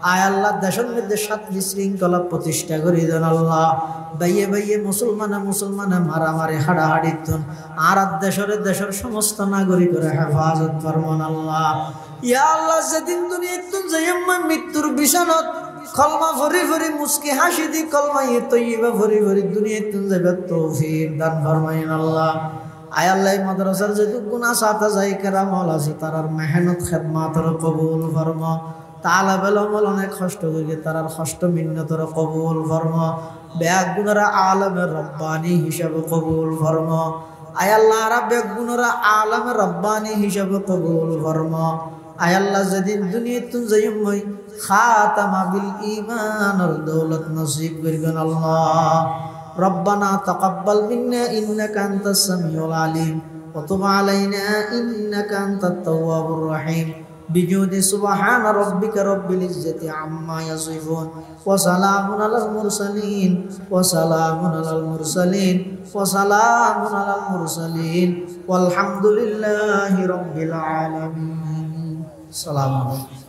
আয় আল্লাহ দেশের মধ্যে শান্তি শৃঙ্খলা প্রতিষ্ঠা করে দেন আল্লাহ বাইয়ে বাইয়ে মুসলমানে মারামারি হাড়াহাড়ি তুন আর দেশের সমস্ত নাগরিকের হেফাজত ফরমান আল্লাহ ইয়া আল্লাহ যেদিন দুনিয়াতুন যাইম্মা মৃত্যুর বিছানত কলমা ভরি ভরি মুস্কি হাসি দি কলমা তৈয়বা ভরি ভরি দুনিয়াতুন যাইবার তৌফিক দান ফরমাইন আল্লাহ আয় আল্লাহ মাদ্রাসার যে গুনাহ সাথা যাই কেরামল আছে তার মেহনত খেদমাতর কবুল ফরমা তালাবেল আমল অনেক কষ্ট করে তার কষ্ট মিন্নতর কবুল ফরমা ব্যাগ গুণরা আলমের রব্বানি হিসাবে কবুল ফরমা আয় আল্লাহ আর ব্যাগ গুণরা আলমের রব্বানি হিসাবে কবুল ফরমা আয় আল্লাহ যেদিন দুনিয়াতুন যাইম্মই খাতামা বিল ঈমানের দৌলত নসিব করিবেন আল্লাহ রব্বানা তাকাব্বাল মিন্না ইন্নাকা আনতাস সামিউল আলিম ওয়া তুব আলাইনা ইন্নাকা আনতাত তাওয়াবুর রহিম বিজুদি সুবহানা রাব্বিকা রাব্বিল ইজ্জাতি আম্মা ইয়াসিফুন ওয়া সালামুন আলাল মুরসালিন ওয়া সালামুন আলাল মুরসালিন ওয়া সালামুন আলাল মুরসালিন ওয়ালহামদুলিল্লাহি রাব্বিল আলামিন। আসসালামু আলাইকুম।